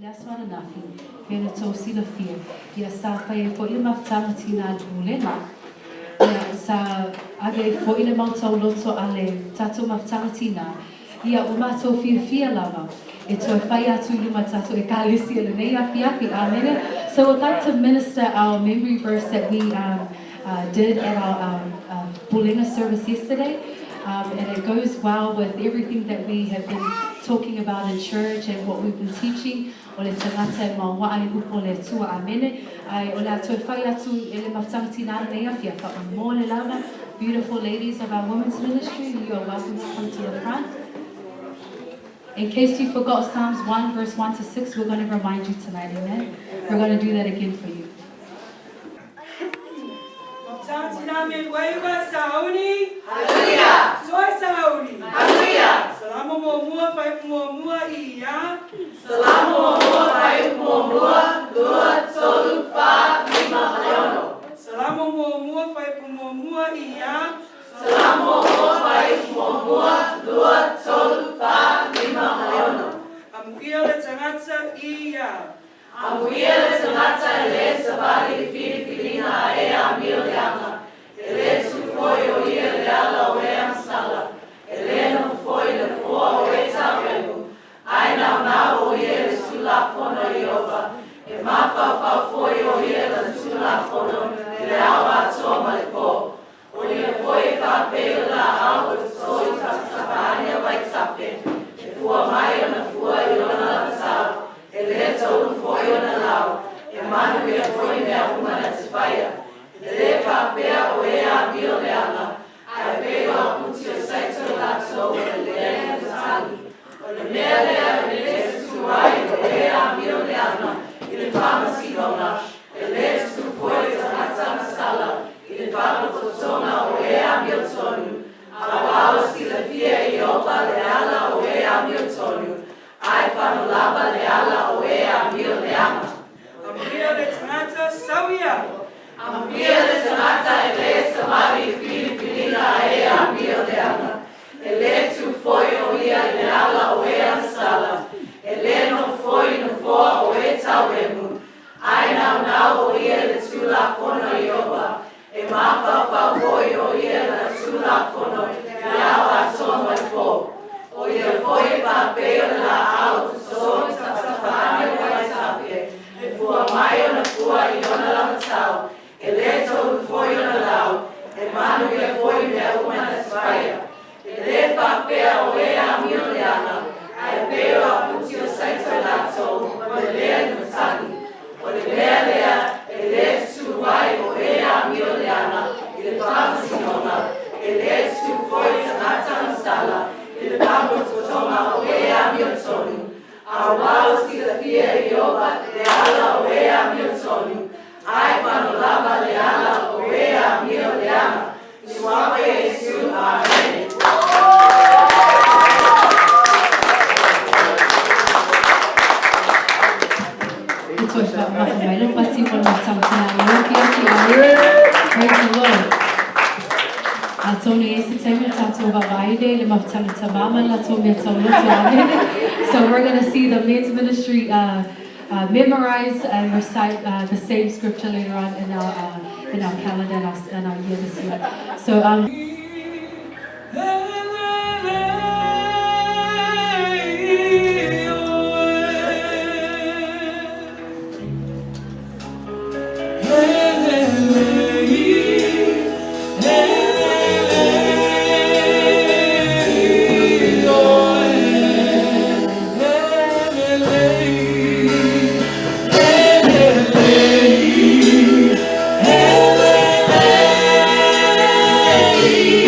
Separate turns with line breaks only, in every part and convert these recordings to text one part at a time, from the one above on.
Laswana nafi, pena tosi la fia. Ia sa pai fo ile mafutanga tina alpulena. Ia sa age fo ile mautau loto ale tato mafutanga tina. Ia umato fia lava. E to fai atu lima tato e kalisi ele nei afi amene. So I'd like to minister our memory verse that we did at our Bulena service yesterday. And it goes well with everything that we have been talking about in church and what we've been teaching. O le tangata e mawai upo le tua amene. Ai o le atu e whai atu e le mafutanga tina nei awhia wha mo le lava. Beautiful ladies of our women's ministry, you are welcome to come to the front. In case you forgot Psalms 1 verse 1 to 6, we're going to remind you tonight, amen? We're going to do that again for you.
Midway Samoan Soy Saudi. Salamu mua fai mua ia.
Salamu fai mua dua tolu fa lima Aiono.
Salamu mua fai mua ia.
Salamu fai mua dua tolu fa lima Aiono.
Amuia le tangata ia.
Amuia le tangata le sabali filipina e amil yanga. Ele tu foi o ia le ala o e amsala. Ele não foi le fo o e tabelu. Ai na o ia le sula fono ioba. E mafa foi o ia le sula fono. Ele awa toma le po. O ia foi fa pela alto soi tapania vai tape. E fua mai na fua iona la sal. Ele todo foi o na lau. E manu ia foi me arruma na tsfaia. Ele fa pea o e a mil le ala. Ai peo a mutio saito la so le le tani. O le mea le suai o e a mil le ala. Ele fama sidona. Ele su foi tangata masala. Ele fama totona o e a mil tonu. Awala si le fia i opa le ala o e a mil tonu. Ai fano lava le ala o e a mil le ama.
Amuia le tangata sauia.
Amuia le tangata ele samari filipina e a mil le ama. Ele tu foi o ia le ala o e a sala. Ele não foi no fo o e tauemu. Ai não o ia le tu la fono ioba. E mafa foi o ia le tu la fono. E awa soma po. O ia foi papel na alto som tafania vai tapie. E fua mai na fua iona la matal. Ele todo foi na lau. E manu ia foi me uma desfaia. Ele papel o e a miliana. Ai pelo a putio saito la so. O ele no tani. O ele suai o e a miliana. Ele faz sinoma. Ele su foi na sala. Ele vamos toma o e a mil sonho. A wala si la fia ioba le ala o e a mil sonho. Ai quando lava le ala o e a mil le ama. Suave Yesu, amém.
It's what my little bati for my tongue tonight. Praise the Lord. Atono ese tema tato babaide le mafutanga tamama la tomia tauloto. So we're going to see the men's ministry memorize and recite the same scripture later on in our calendar and our year this year. So
Hey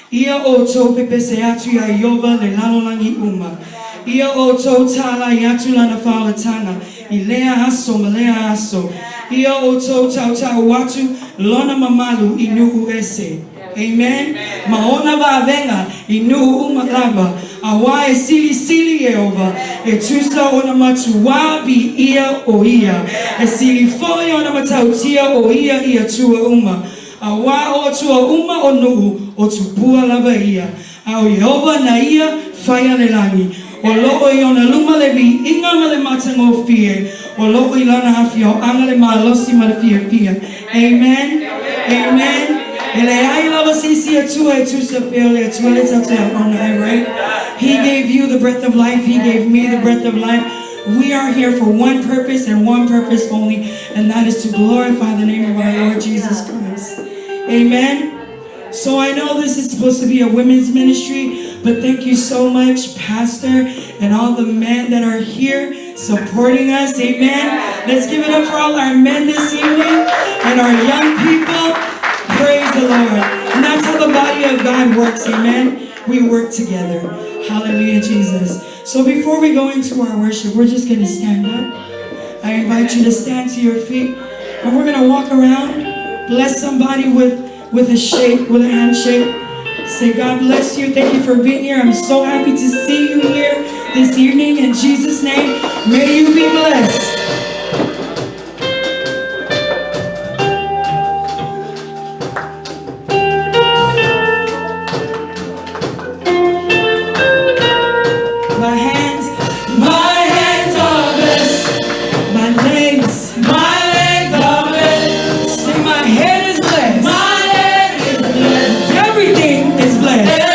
Ia o tau pepe se atu ia Iova le lalolangi uma. Ia o tau Tala i atu lana whaolatanga. I lea aso ma lea aso. Ia o tau tau tau atu lona mamalu i nuhu ese. Amen. Maona vavenga i nuhu uma lava. Awa e sili sili Yehova. E tusa ona matu wavi ia o ia. E sili foi ona matautia o ia tua uma. Awa o tua uma o nuhu o tupua lava ia. Au Yehova na ia whaia le langi. O loo i ona luma le vi inga ma le matango fie. O loo i lana hafi o anga le maalosi ma le fia fia. Amen. Amen. Ele ai lava sisi atua e tusa pele atua le tatea ona, right? He gave you the breath of life. He gave me the breath of life. We are here for one purpose and one purpose only, and that is to glorify the name of our Lord Jesus Christ. Amen. So I know this is supposed to be a women's ministry, but thank you so much, Pastor, and all the men that are here supporting us. Amen. Let's give it up for all our men this evening and our young people. Praise the Lord. And that's how the body of God works. Amen. We work together. Hallelujah, Jesus. So before we go into our worship, we're just going to stand up. I invite you to stand to your feet, and we're going to walk around, bless somebody with a shake, with a handshake. Say, God bless you. Thank you for being here. I'm so happy to see you here this evening. In Jesus' name, may you be blessed.
Everything is blessed.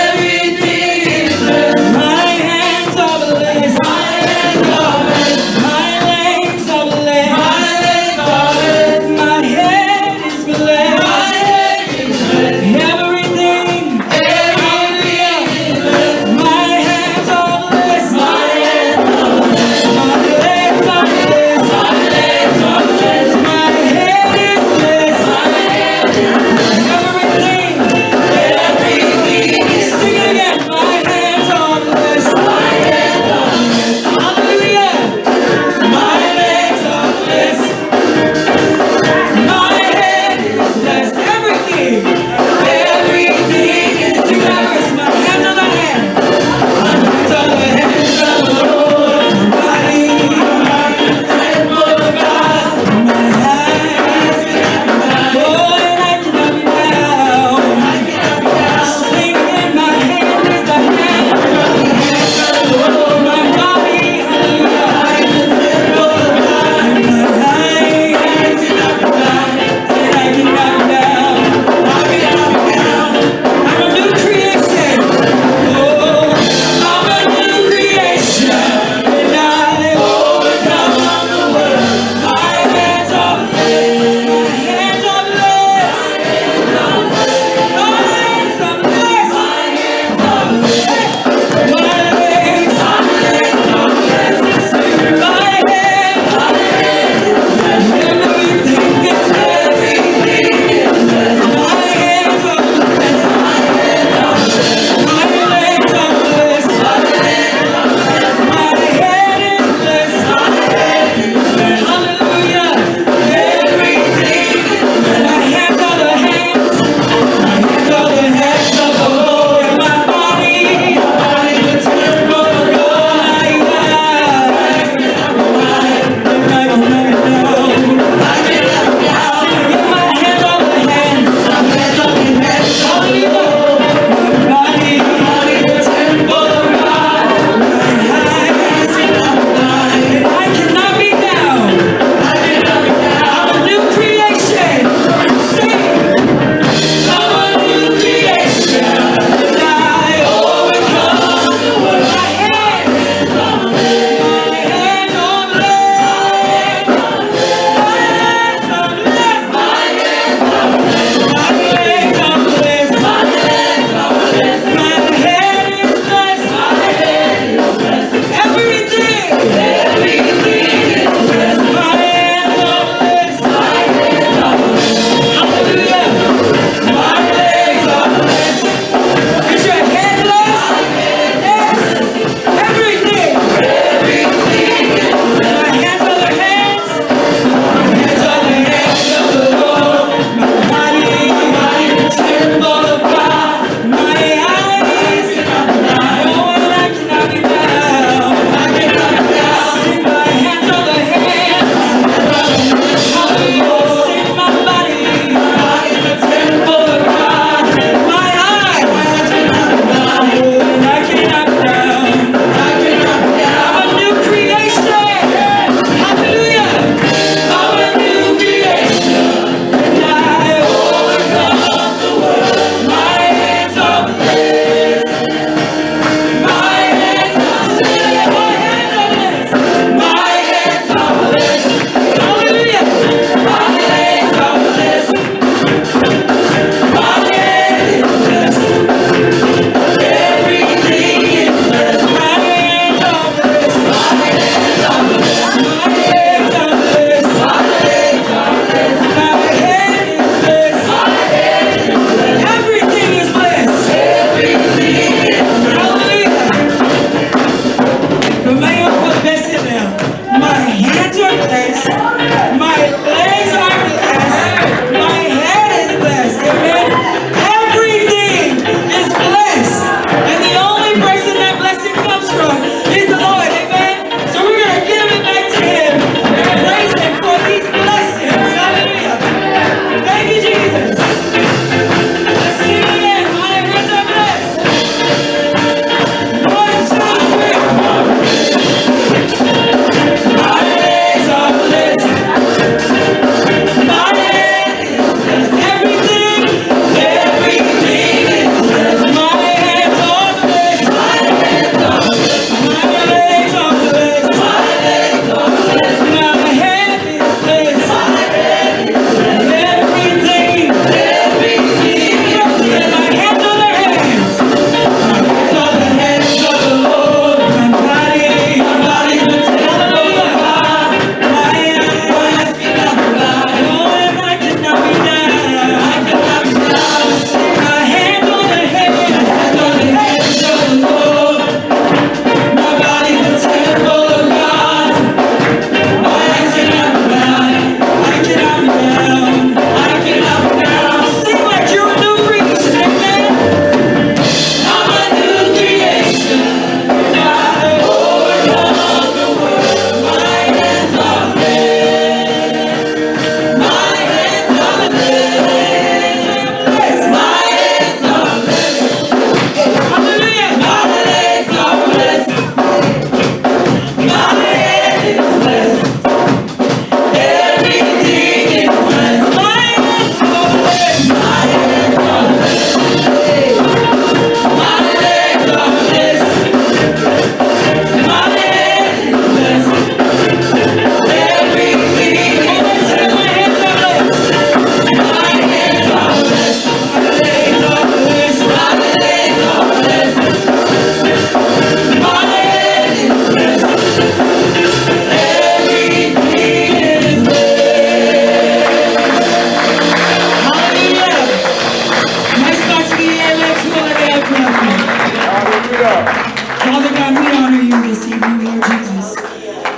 Father God, we honor you this evening, Lord Jesus,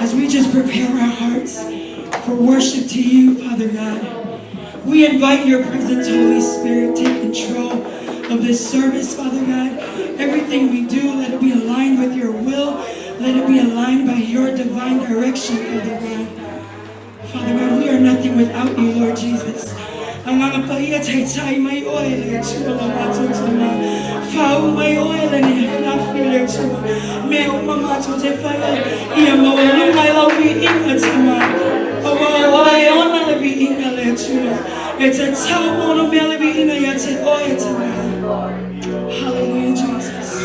as we just prepare our hearts for worship to you, Father God. We invite your presence, Holy Spirit. Take control of this service, Father God. Everything we do, let it be aligned with your will. Let it be aligned by your divine direction, Father God. Father God, we are nothing without you, Lord Jesus. It's a Taumua hallelujah, Jesus.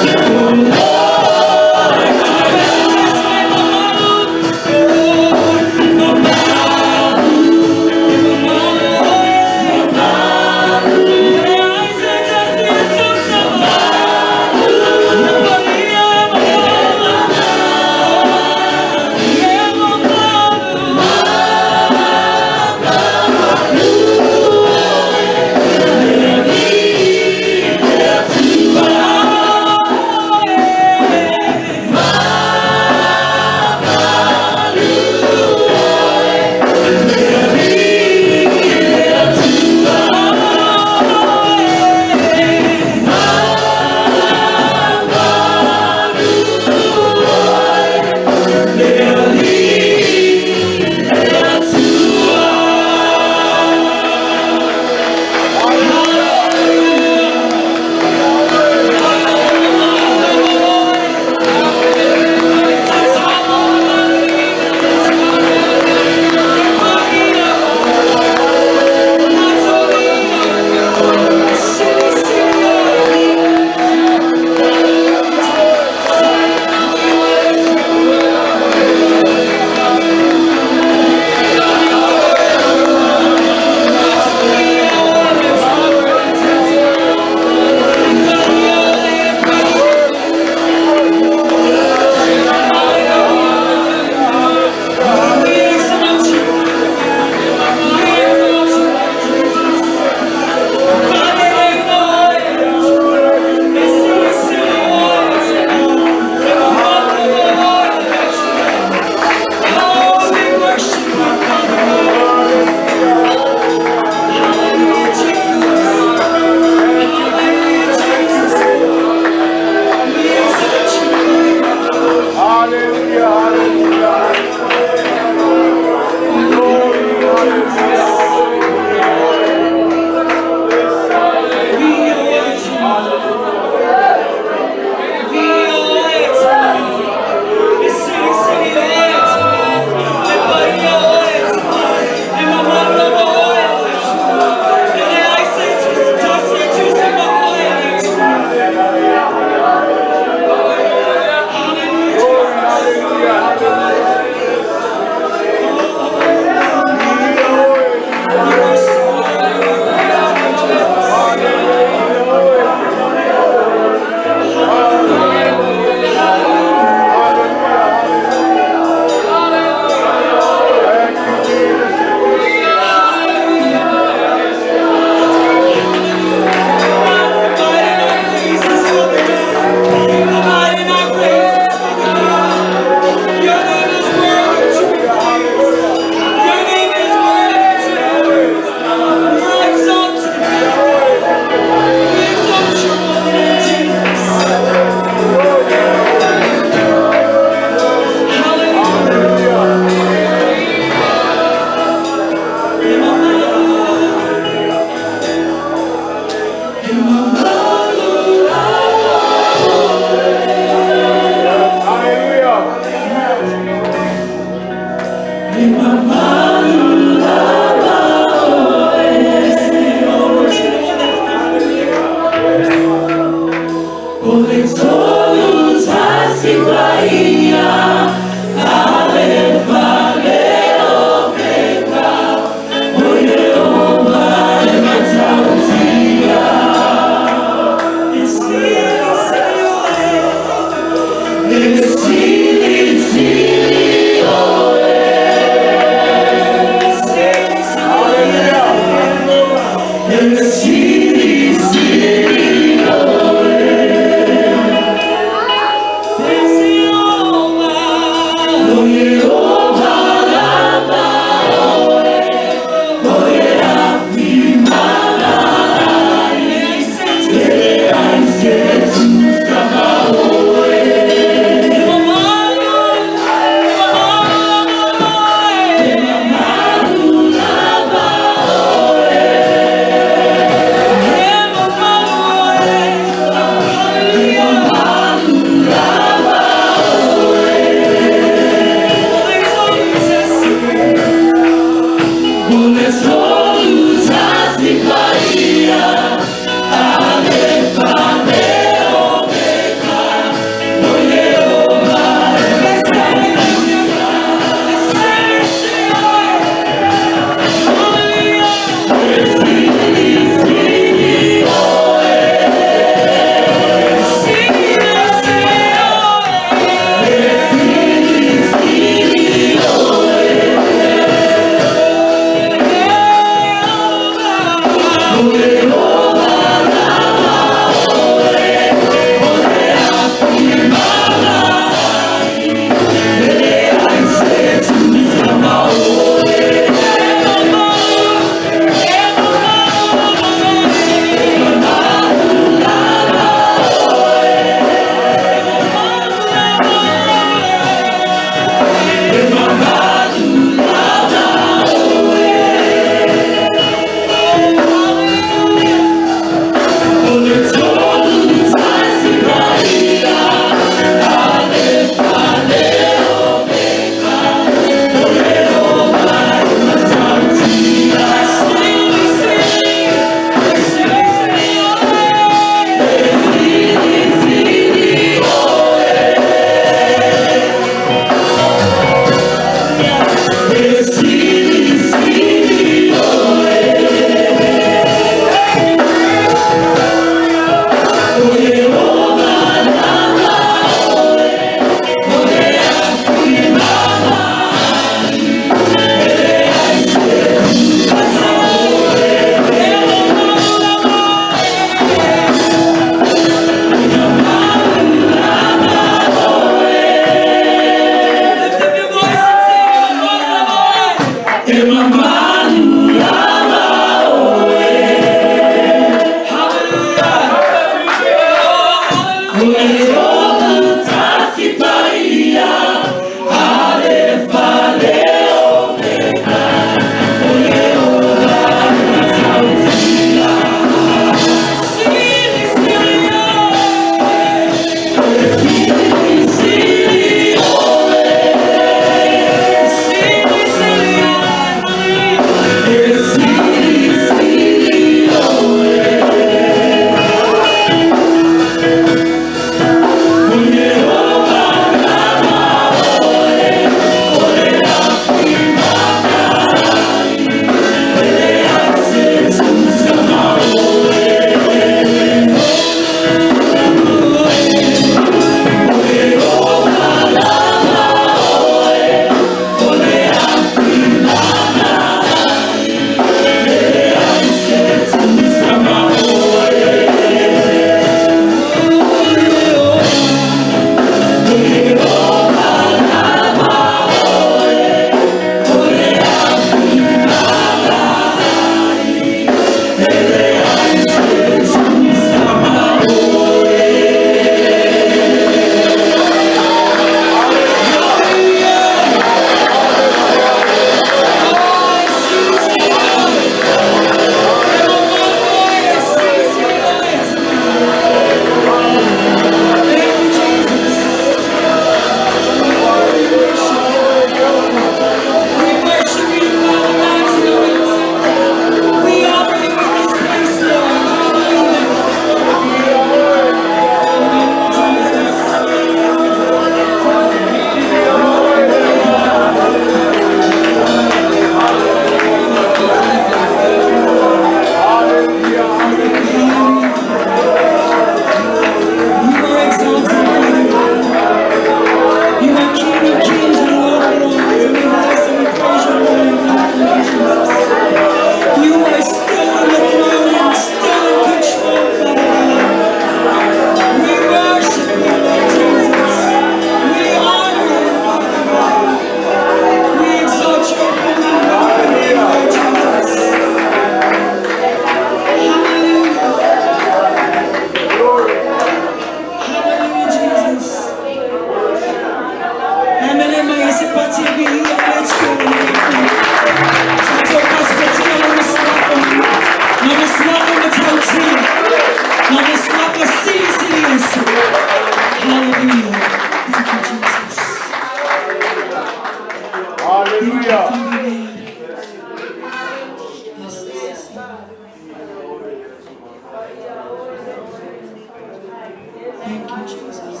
Thank you, Jesus.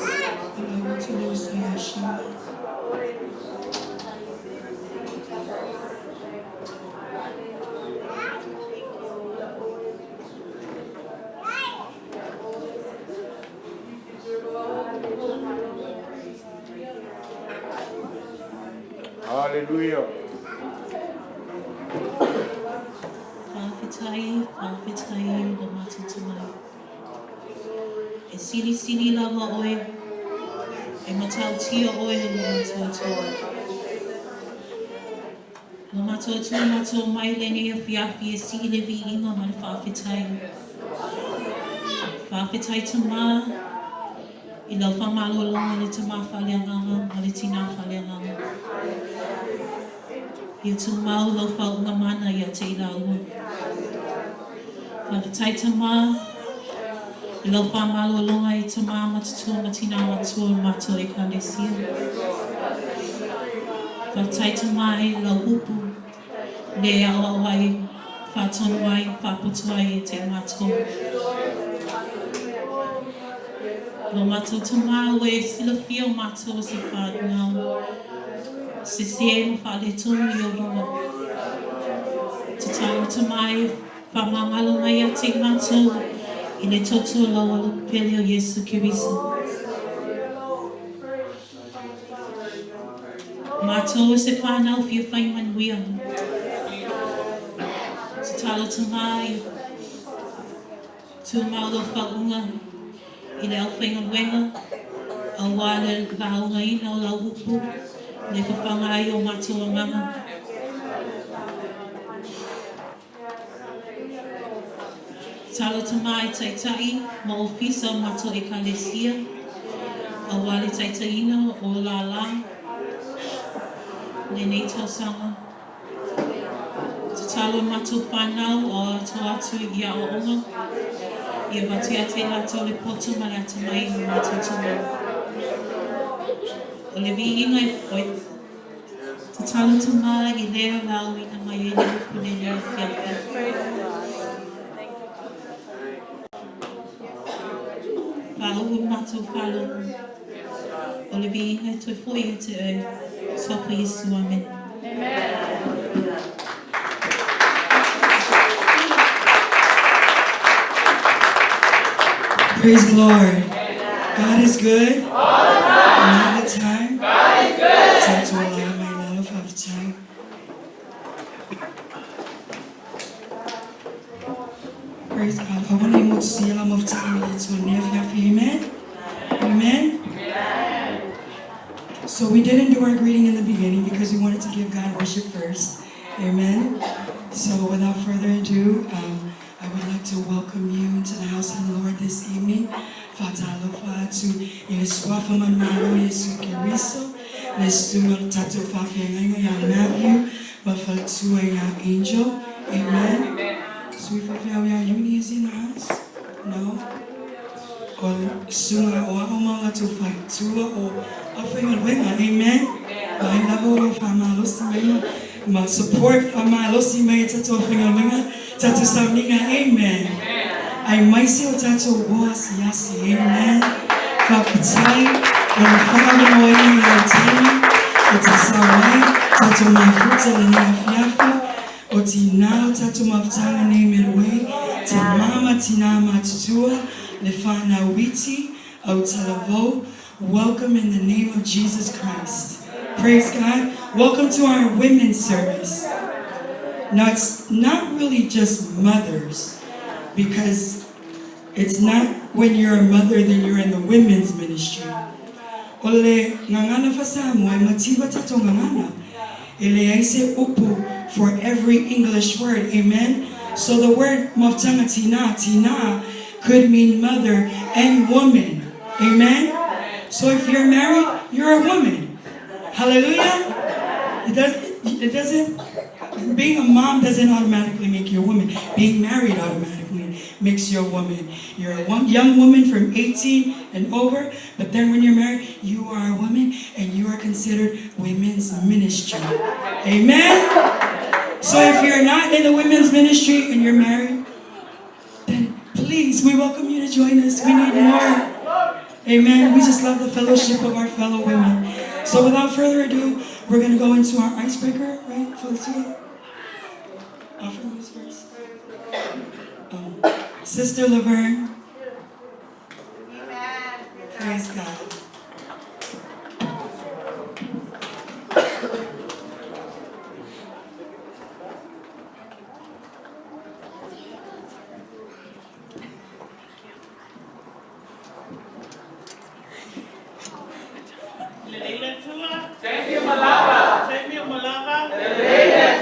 Glory to you, Shema.
Hallelujah.
Whawhitai, o matutumai. E sili lava oe, e matau tia oe lo matautua. Lo matautua matau mai lene e whiawhi e sili vi inga ma le whawhitai. Whawhitai tama, I lau whamalo longa le tama whaleanganga, ma le tina whaleanganga. Ia tu mau lau whaunga mana ia te ila ua. Whawhitai tama, I lau whamalo longa I tama matutua matina matua matua I kalesia. Whawhitai tama I lau upu, le awa wai, whatonu wai, whaputu ai e te matua. Lo matou tama we sila fio matou se whanau. Se se mo whale tonu I o runga. Tatalo tamai whamangalo mai a te matou. I le totu lau alu pele o Yesu Kiriso. Matou se whanau fia whaiman wia. Tatalo tamai tu maulo whaunga. I le awhenga wenga, a wale launga ina o lau upu, le whawhanga ai o matua nganga. Talo tamai taitai, ma ofisa o matua e kalesia, a wale taitaina o la la, le nei tausanga. Tatalo matua whanau o atu I a o onga, Ia watia te lato le poto ma le atamai I matutuma. O le vi inga I whoi. Te talo tama I lea lau I na mai e le upune lea whiawhi. Whahu matu whalongu. O le vi inga I toi whoi e te oi. Sopa Yesu, amen.
Praise the Lord. God is good. All the time. God is good. Time to allow my love of time. Praise God. I want to see a lot of time to live. Amen. Amen. So we didn't do our greeting in the beginning because we wanted to give God worship first. Amen. So without further ado, I would like to welcome you into the house of the Lord this evening. Tatalo fatu ile swafa manalo Yesu Kiriso. Let's do a tato fafianga ya Matthew, but fatu ya Angel. Amen. So if our uni is in the house, no. Or sunga or omala to fatu or afenga wenga. Amen. By Lavoro famalo simema. My support for my losi may tato fingerlinga, tato Sauniga, amen. I myself tato was yasi, amen. Fapitai, when family moing your time, it's a sawai, tato Mafutaga Fiafi, oti now tato Mafutaga Midway, te mama tina matutua, lefana witi, Tatalo. Welcome in the name of Jesus Christ. Praise God. Welcome to our women's service. Now, it's not really just mothers, because it's not when you're a mother, then you're in the women's ministry. Ole ngangana fasamu ay matiba tato ngangana. Ele aise upu for every English word. Amen. So the word Mafutaga tina could mean mother and woman. Amen. So if you're married, you're a woman. Hallelujah. It doesn't, being a mom doesn't automatically make you a woman. Being married automatically makes you a woman. You're a young woman from 18 and over, but then when you're married, you are a woman and you are considered women's ministry. Amen. So if you're not in the women's ministry and you're married, then please, we welcome you to join us. We need more. Amen. We just love the fellowship of our fellow women. So without further ado, we're going to go into our icebreaker, right, Felicity? Offer those first. Sister Lavern. Praise God.
Thank you, Malava.
Thank you, Malava. Amen.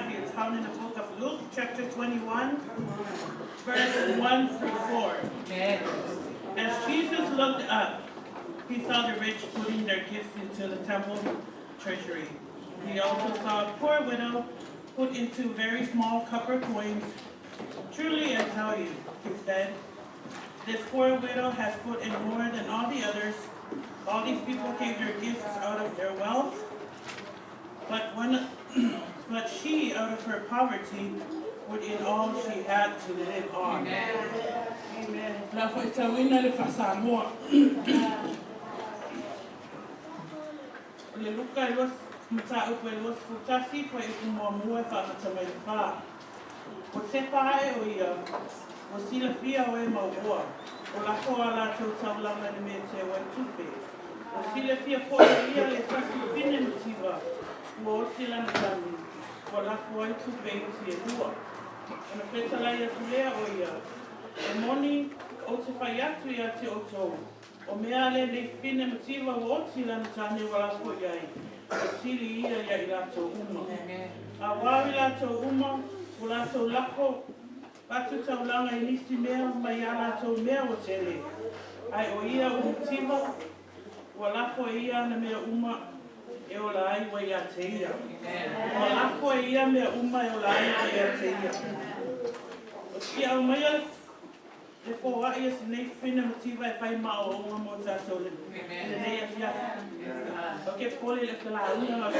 It's found in the book of Luke, chapter 21, verse 1 through 4.
Amen.
As Jesus looked up, he saw the rich putting their gifts into the temple treasury. He also saw a poor widow put into very small copper coins. Truly I tell you, he said, this poor widow has put in more than all the others. All these people gave their gifts out of their wealth, but she, out of her poverty, put in all she had to live on. Amen. Samoa. Futasi foi uma moa fa também fa. Você pai o ia. Você la fia o ma boa. O la ko ala to tala na me te wa tupe. Você la fia foi ia le tasi fine motiva. O sila na tami. O la foi tupe te lua. Ona feta la ia tulea o ia. E moni o te fai atu ia te o tou. O mea le fine motiva o sila na tani wala foi ai. Sili ia ia I lato uma. A wawi lato uma, o lato lako, batu taulanga I nisi mea, mai a lato mea o tele. Ai o ia umutima, o lako ia na mea uma, e o lai wa ia te ia. O lako ia mea uma, e o lai wa ia te ia. O si au mai ala, e fo wa ia si nei whina motiva e whai mao o unga mo tātou le. Le nei a fiafa. Ok, pole le whala unga.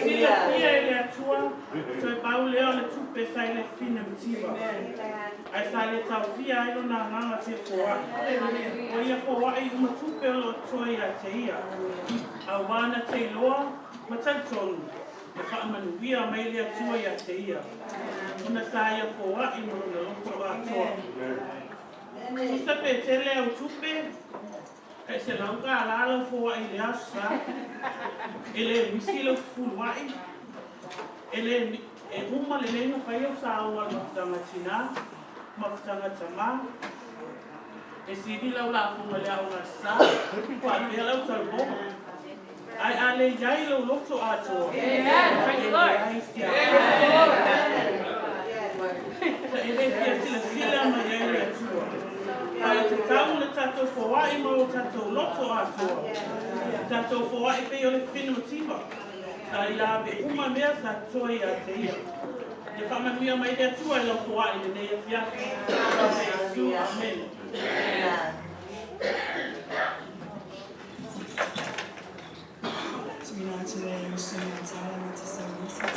Sila pia e le atua, so e pau leo le tupe sai le whina motiva. Ai sa le tau fia ailo na nganga te fōa. O ia fōa I uma tupe o lo toi a te ia. A wana te loa, matantonu. E whaamanuia mai lea tua ia te ia. Una sa ia fōa I moro na loto a toa. Tusa pe tele au tupe, kai se lauka alala fōa I le asa. Ele misilo Sefulua'i. Ele e uma le lenga whai au sa aua Mafutaga tina, Mafutaga tama. E siri lau la funga lea o ngā sa, kua pia lau talbo. Ai ale yai lo loto ato. Thank you, Lord. Sa ele fia sila ma yai le atua. Ai te tau le tatou Sefulua'i ma o tatou loto ato. Tatou Sefulua'i pe o le whina motiva. Sa I la be uma mea sa toi a te ia. E whamanuia mai le atua I lo Sefulua'i le nei a fiafi. Amen.
So now today we're singing Tala and Tala.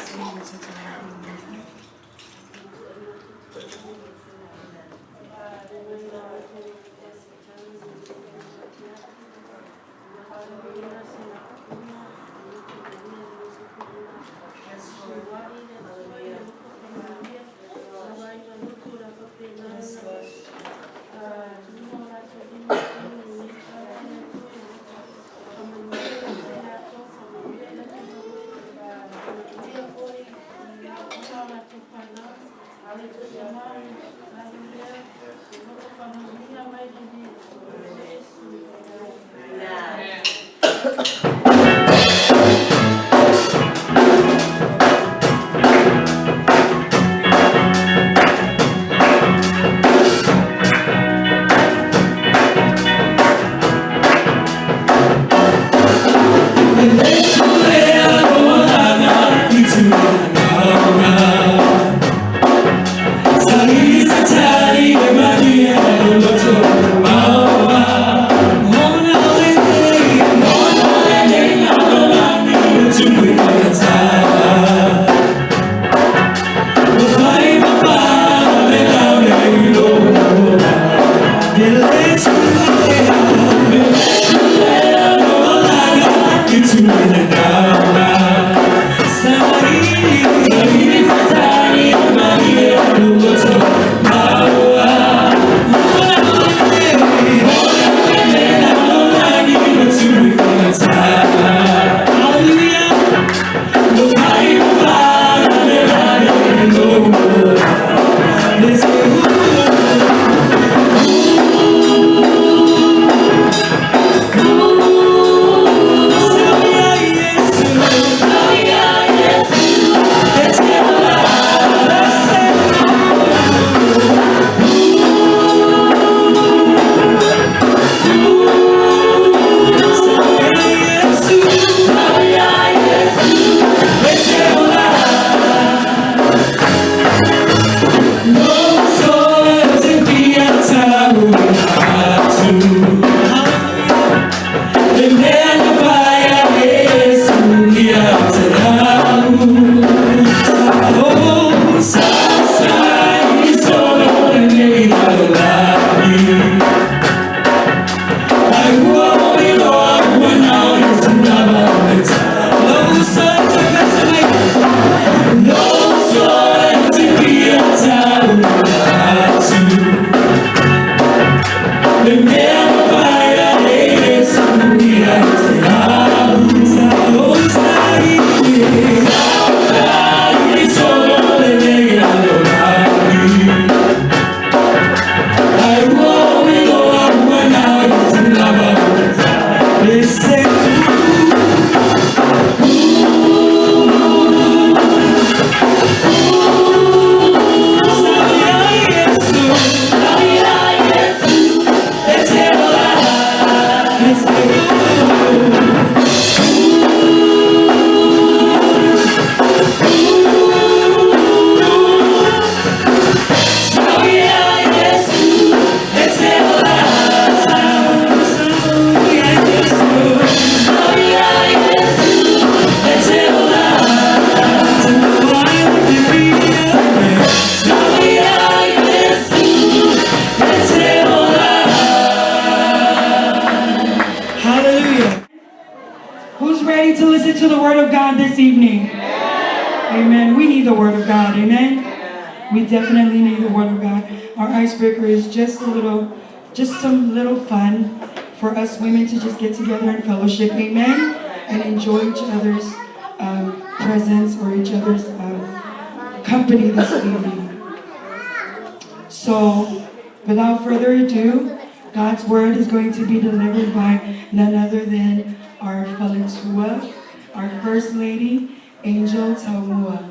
to the Word of God this evening? Amen. We need the Word of God. Amen. We definitely need the Word of God. Our icebreaker is just some little fun for us women to just get together and fellowship. Amen. And enjoy each other's presence or each other's company this evening. So, without further ado, God's Word is going to be delivered by none other than our Falotua, our First Lady, Angel Taumua.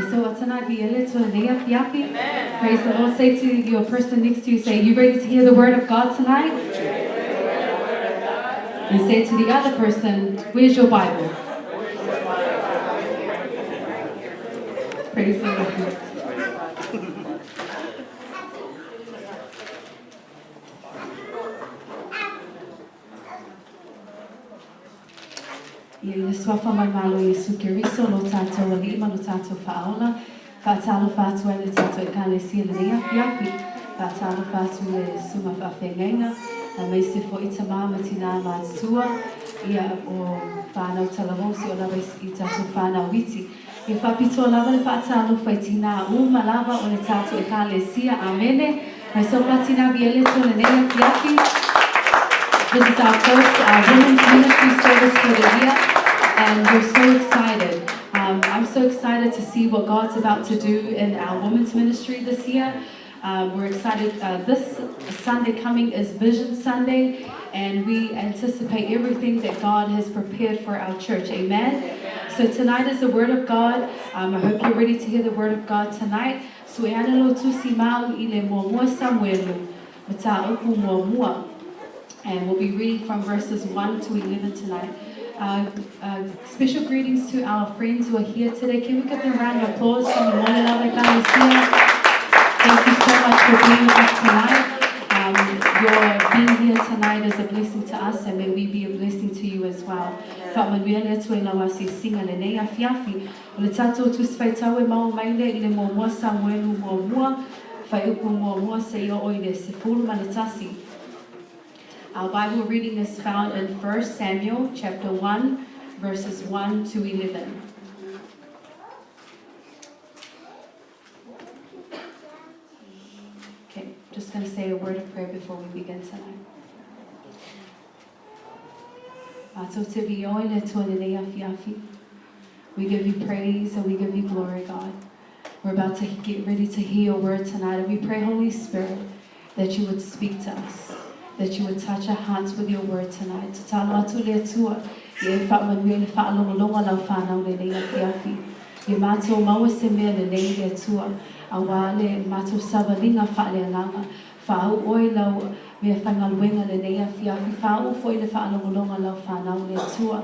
So tonight we praise the Lord. Say to your person next to you, say, you ready to hear the Word of God tonight? And say to the other person, where's your Bible? Praise the Lord. Swafa mai malo Yesu Kiriso lo tato alima lo tato faola fatalo fatu ele tato e kale sia le yapi fatalo fatu le suma fa fengenga a me se fo itama matina matsua ia o fana talamosi o lava i tato fana witi e fa pito lava le fatalo faitina uma lava o le tato e kale sia amene mai so patina biele to le yapi. This is our first women's ministry service for the year. And we're so excited. I'm so excited to see what God's about to do in our women's ministry this year. We're excited. This Sunday coming is Vision Sunday, and we anticipate everything that God has prepared for our church. Amen. So tonight is the Word of God. I hope you're ready to hear the Word of God tonight. So and we'll be reading from verses 1 to 11 tonight. Special greetings to our friends who are here today. Can we give them a round of applause from the morning of the here? Thank you so much for being with us tonight. Your being here tonight is a blessing to us, and may we be a blessing to you as well. Our Bible reading is found in 1 Samuel chapter 1, verses 1 to 11. Okay, just going to say a word of prayer before we begin tonight. We give you praise and we give you glory, God. We're about to get ready to hear your word tonight, and we pray, Holy Spirit, that you would speak to us, that you would touch our hearts with your word tonight. Tatalo atu le atua, e whamanuia le whaalongalonga lau whanau le nei afiafi. E mātou maua se mea le nei le atua, a wā le mātou savalinga whaaleanganga, whau oi lau mea whangaluenga le nei afiafi, whau foi le whaalongalonga lau whanau le atua.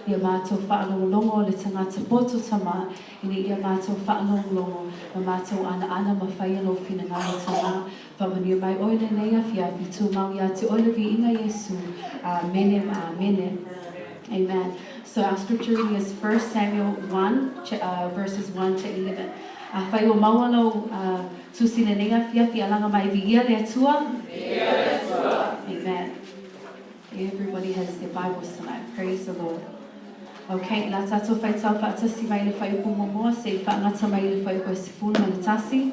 Ia mātou whaalongalonga le tangata poto tama, ia mātou whaalongalonga, mātou ana mawhaia lo whinangana tama. Whamania mai oile nei afiafi, tū mau ia te oile vi inga Yesu. Amen, amen. Amen. So our scripture reading is 1 Samuel 1, verses 1 to 11. Whai o maualo tūsine nei afiafi, alanga mai vi ia le atua? Amen. Everybody has their Bibles tonight. Praise the Lord. Okay, la tato whai tau whaatasi mai le whai upu momoa, se whaangata mai le whai upu sefulu ma le tasi.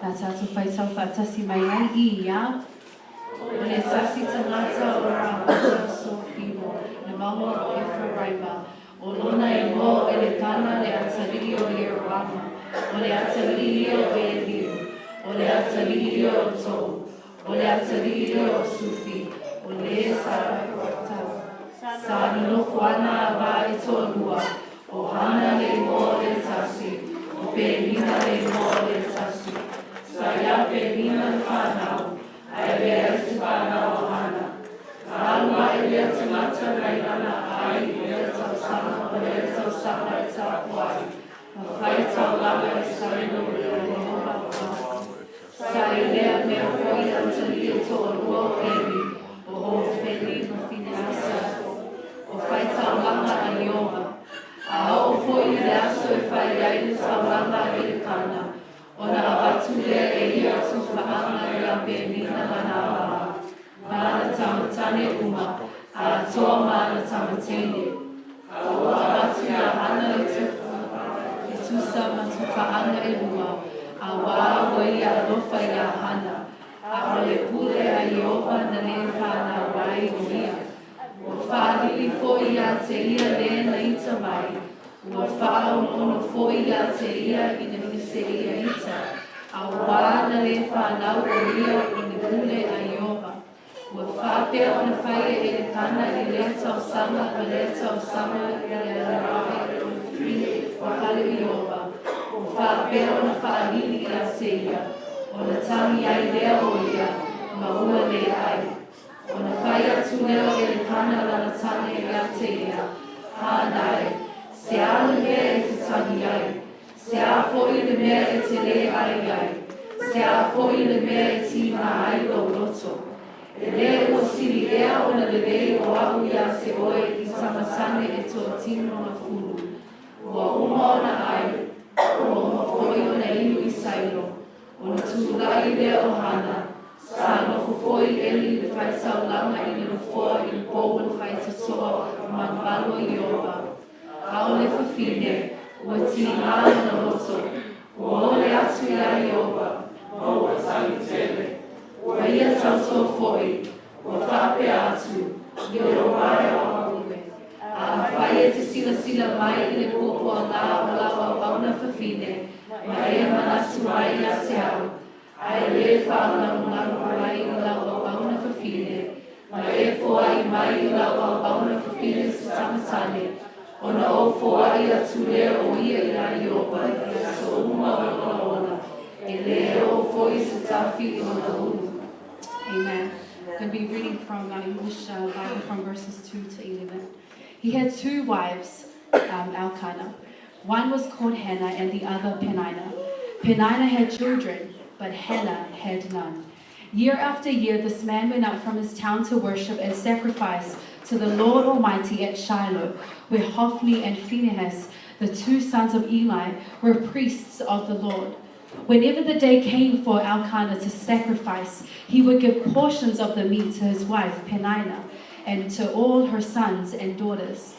La tato whai tau whaatasi mai ai I ia. O le tasi tangata o rā mata so whimo, le maua e wharaima. O lona e mo e le tana le atalii o Yeroama. O le atalii o Eliu. O le atalii o Tou. O le atalii o Sufi. O le Sarakotau. Sa no kuana va e tolua, o hana le mo le tasi, o pelina le mo le tasi. Sa ya pelina le whanau, ai lea se whanau hana. Alua e lea te mata reilana ai, lea tau sama, o lea tau sama e tau kuai. A whai tau lama e saino le o moha. Sa e lea mea hoi antali e to o lua o heri, o ho heri no fine asa. O whai tau tamatane uma, a toa mana tamatene. Awa atu ya hana le tusa matuka anga e lua, a wa wai a lofa ya hana, a ole pule a Iova na le whana wai oia. Ua whaalili foi a te ia le na ita mai, ua whaonono foi a te ia i na se ia ita, a wa na le whanau o ia i na pule a Iova. Ua whapea o na whaia e le kana i le tau sama, ma le tau sama i le rahe o na whine o hale i Iova. Ua whapea o na whaalili i a te ia, o na tangi ai lea o ia, ma ua le ai. O na whaia tu leo e le kana lana tane i a te ia, hānai, se ala mea e te tangi ai, se a foi le mea e te le ai ai, se a foi le mea e tima ai lo loto. E le ua siri ea o na lelei o au ia se oe i tamatane e toa tino na fulu. Ua uma o na ai, ua uma foi o na inu i sairo, o na tūlai lea o hana, sa nofo foi eli le whai sau langa i le foa i le pou le whai tatoa man balo i Iova. Ao le whawhine, ua tini maa na loto, ua ole atu ia Iova, ma ua tangi tele. Ua ia tautoa foi, ua whaapea atu, i o mai o haume. A whai e te sila mai i le kōpua ngā o lawa o auna whawhine, ma e manatu mai i a te au. Ai le whaangarongaru mai i lawa o auna whawhine, ma e foa i mai i lawa o auna whawhine sa tamatane, o na o foa i atu lea o ia i la Iova, i a so uma o ona, e lea o foi sa tafi i o na ulu.
Amen. I'm going to be reading from English Bible from verses 2 to 11. He had two wives, Elkanah. One was called Hannah and the other Peninnah. Peninnah had children, but Hannah had none. Year after year, this man went up from his town to worship and sacrifice to the Lord Almighty at Shiloh, where Hophni and Phinehas, the two sons of Eli, were priests of the Lord. Whenever the day came for Elkanah to sacrifice, he would give portions of the meat to his wife Peninnah and to all her sons and daughters.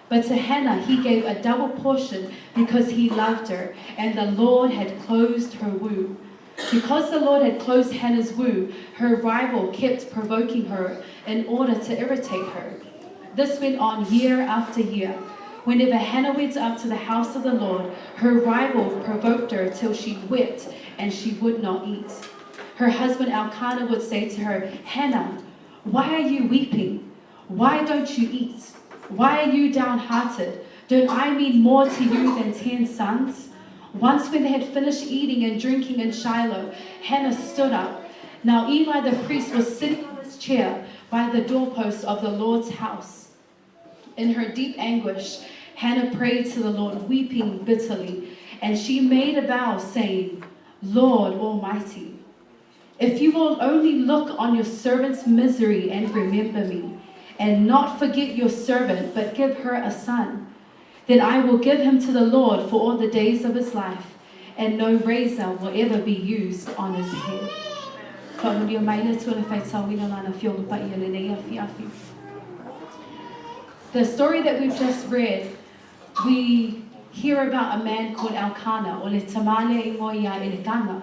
But to Hannah he gave a double portion because he loved her, and the Lord had closed her womb. Because the Lord had closed Hannah's womb, her rival kept provoking her in order to irritate her. This went on year after year. Whenever Hannah went up to the house of the Lord, her rival provoked her till she wept and she would not eat. Her husband Elkanah would say to her, "Hannah, why are you weeping? Why don't you eat? Why are you downhearted? Don't I mean more to you than 10 sons?" Once when they had finished eating and drinking in Shiloh, Hannah stood up. Now Eli the priest was sitting on his chair by the doorpost of the Lord's house. In her deep anguish, Hannah prayed to the Lord, weeping bitterly, and she made a vow, saying, "Lord Almighty, if you will only look on your servant's misery and remember me, and not forget your servant, but give her a son, then I will give him to the Lord for all the days of his life, and no razor will ever be used on his head." The story that we've just read, we hear about a man called Elkanah, o le tamale I ngoia e le kanga.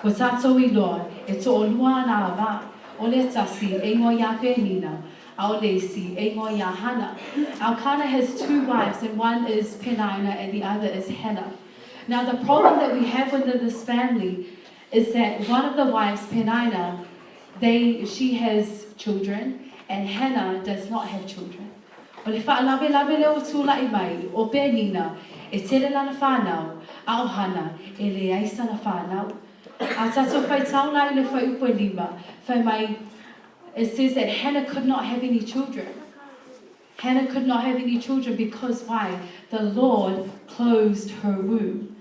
Wa tātou I loa, e to o lua nā wā, o le tasi e ngoia Penina, a o le si e ngoia Hannah. Elkanah has two wives, and one is Peninnah and the other is Hannah. Now the problem that we have within this family is that one of the wives, Peninnah, she has children, and Hannah does not have children. O le whaalawe leo tūlai mai, o Penina, e tele lana whanau, a o Hannah, e le aisa na whanau. A tato whai tauna I le whai upo lima, whai mai, it says that Hannah could not have any children. Hannah could not have any children because why? The Lord closed her womb.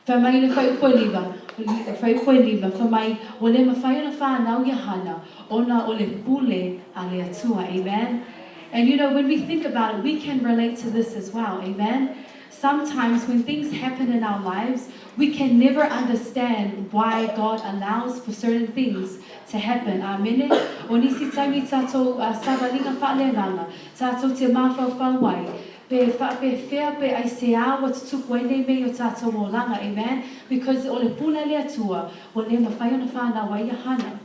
Whai mai le whai upo lima, whai mai, o le mawhai ona whanau ia Hannah, ona o le pule a le atua, amen? And you know, when we think about it, we can relate to this as well, amen? sometimes when things happen in our lives, we can never understand why God allows for certain things to happen. Amen. O nisi taimi tātou savalinga whaalenganga, tātou te mawhawhawai, pe whea pe ai se awa tutuku nei mei o tātou o langa, amen? Because o le puna lea tua, o le mawhai ona whanau ia hana.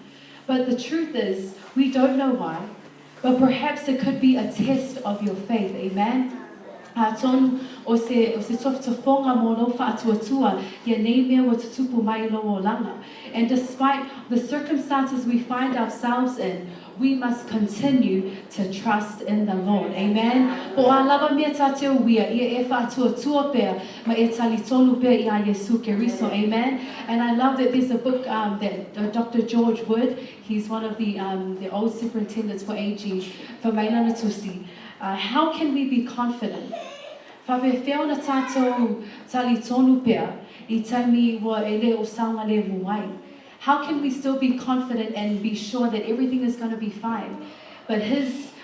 But the truth is, we don't know why, but perhaps it could be a test of your faith, amen? Tonu o se tofutofonga mo lo whaatuatua, ia nei mea wa tutupu mai lo o langa. And despite the circumstances we find ourselves in, we must continue to trust in the Lord. Amen. Po a lava mea tāteo wia, ia e whaatuatua pēr, ma e tali tonu pēr i a Yesu Keriso. Amen. And I love that there's a book that Dr. George Wood, he's one of the old superintendents for AG, for Mailana Tusi. How can we be confident? Whape whiona tātou tali tonu pēr, I taimi wa e le o saunga le muai. How can we still be confident and be sure that everything is going to be fine? But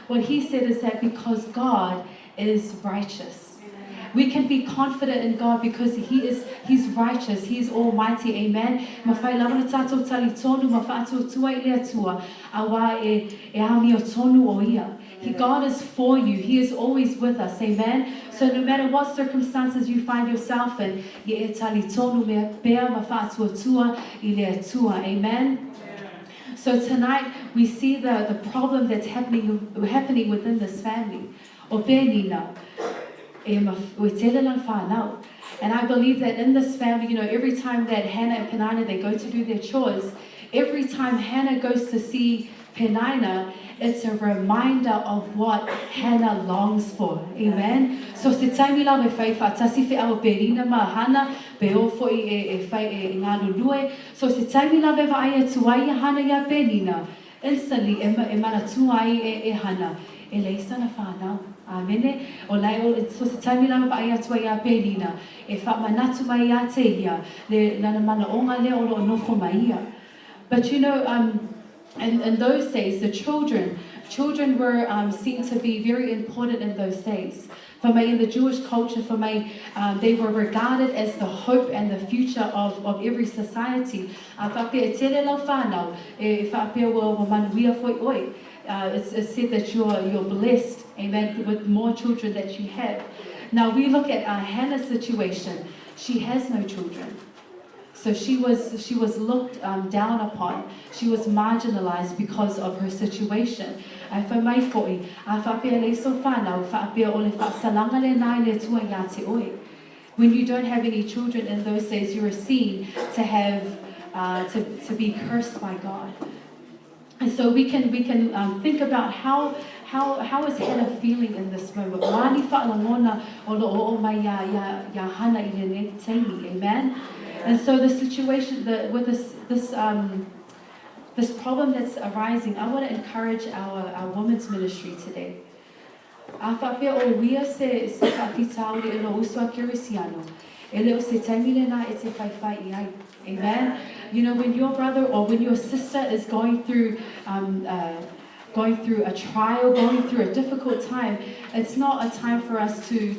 what he said is that because God is righteous. We can be confident in God because He's righteous, He's almighty, amen. Mawhai lawana tātou tali tonu, mawhātua tua I lea tua, awa e ami o tonu o ia. God is for you, He is always with us, amen. So no matter what circumstances you find yourself in, ye e tali tonu mea pēr mawhātua tua I lea tua, amen. So tonight we see the problem that's happening within this family. O pēnina. And I believe that in this family, every time that Hannah and Penina, they go to do their chores, every time Hannah goes to see Penina, it's a reminder of what Hannah longs for. Amen. So se taimi la me fai whaatasi whi awa Penina ma Hannah, pe o foi e fai e ngā lulue. So se taimi la me vai tuai Hannah ia Penina, instantly e mana tuai e Hannah. E leisa na whanau. Amen. O lai o so se taimi lama pa ia tua ia Penina. E wha manatu mai ia te ia. Le lana mana onga le o lo nofo mai ia. But in those days, the children were seen to be very important in those days. For me, in the Jewish culture, for me, they were regarded as the hope and the future of every society. It's said that you're blessed, amen, with more children that you have. Now we look at Hannah's situation. She has no children. So she was looked down upon. She was marginalized because of her situation. When you don't have any children in those days, you were seen to have to be cursed by God. And so we can think about how is Hannah feeling in this moment. Amen. And so the situation with this problem that's arising, I want to encourage our women's ministry today. Amen. When your brother or when your sister is going through a trial, going through a difficult time, it's not a time for us to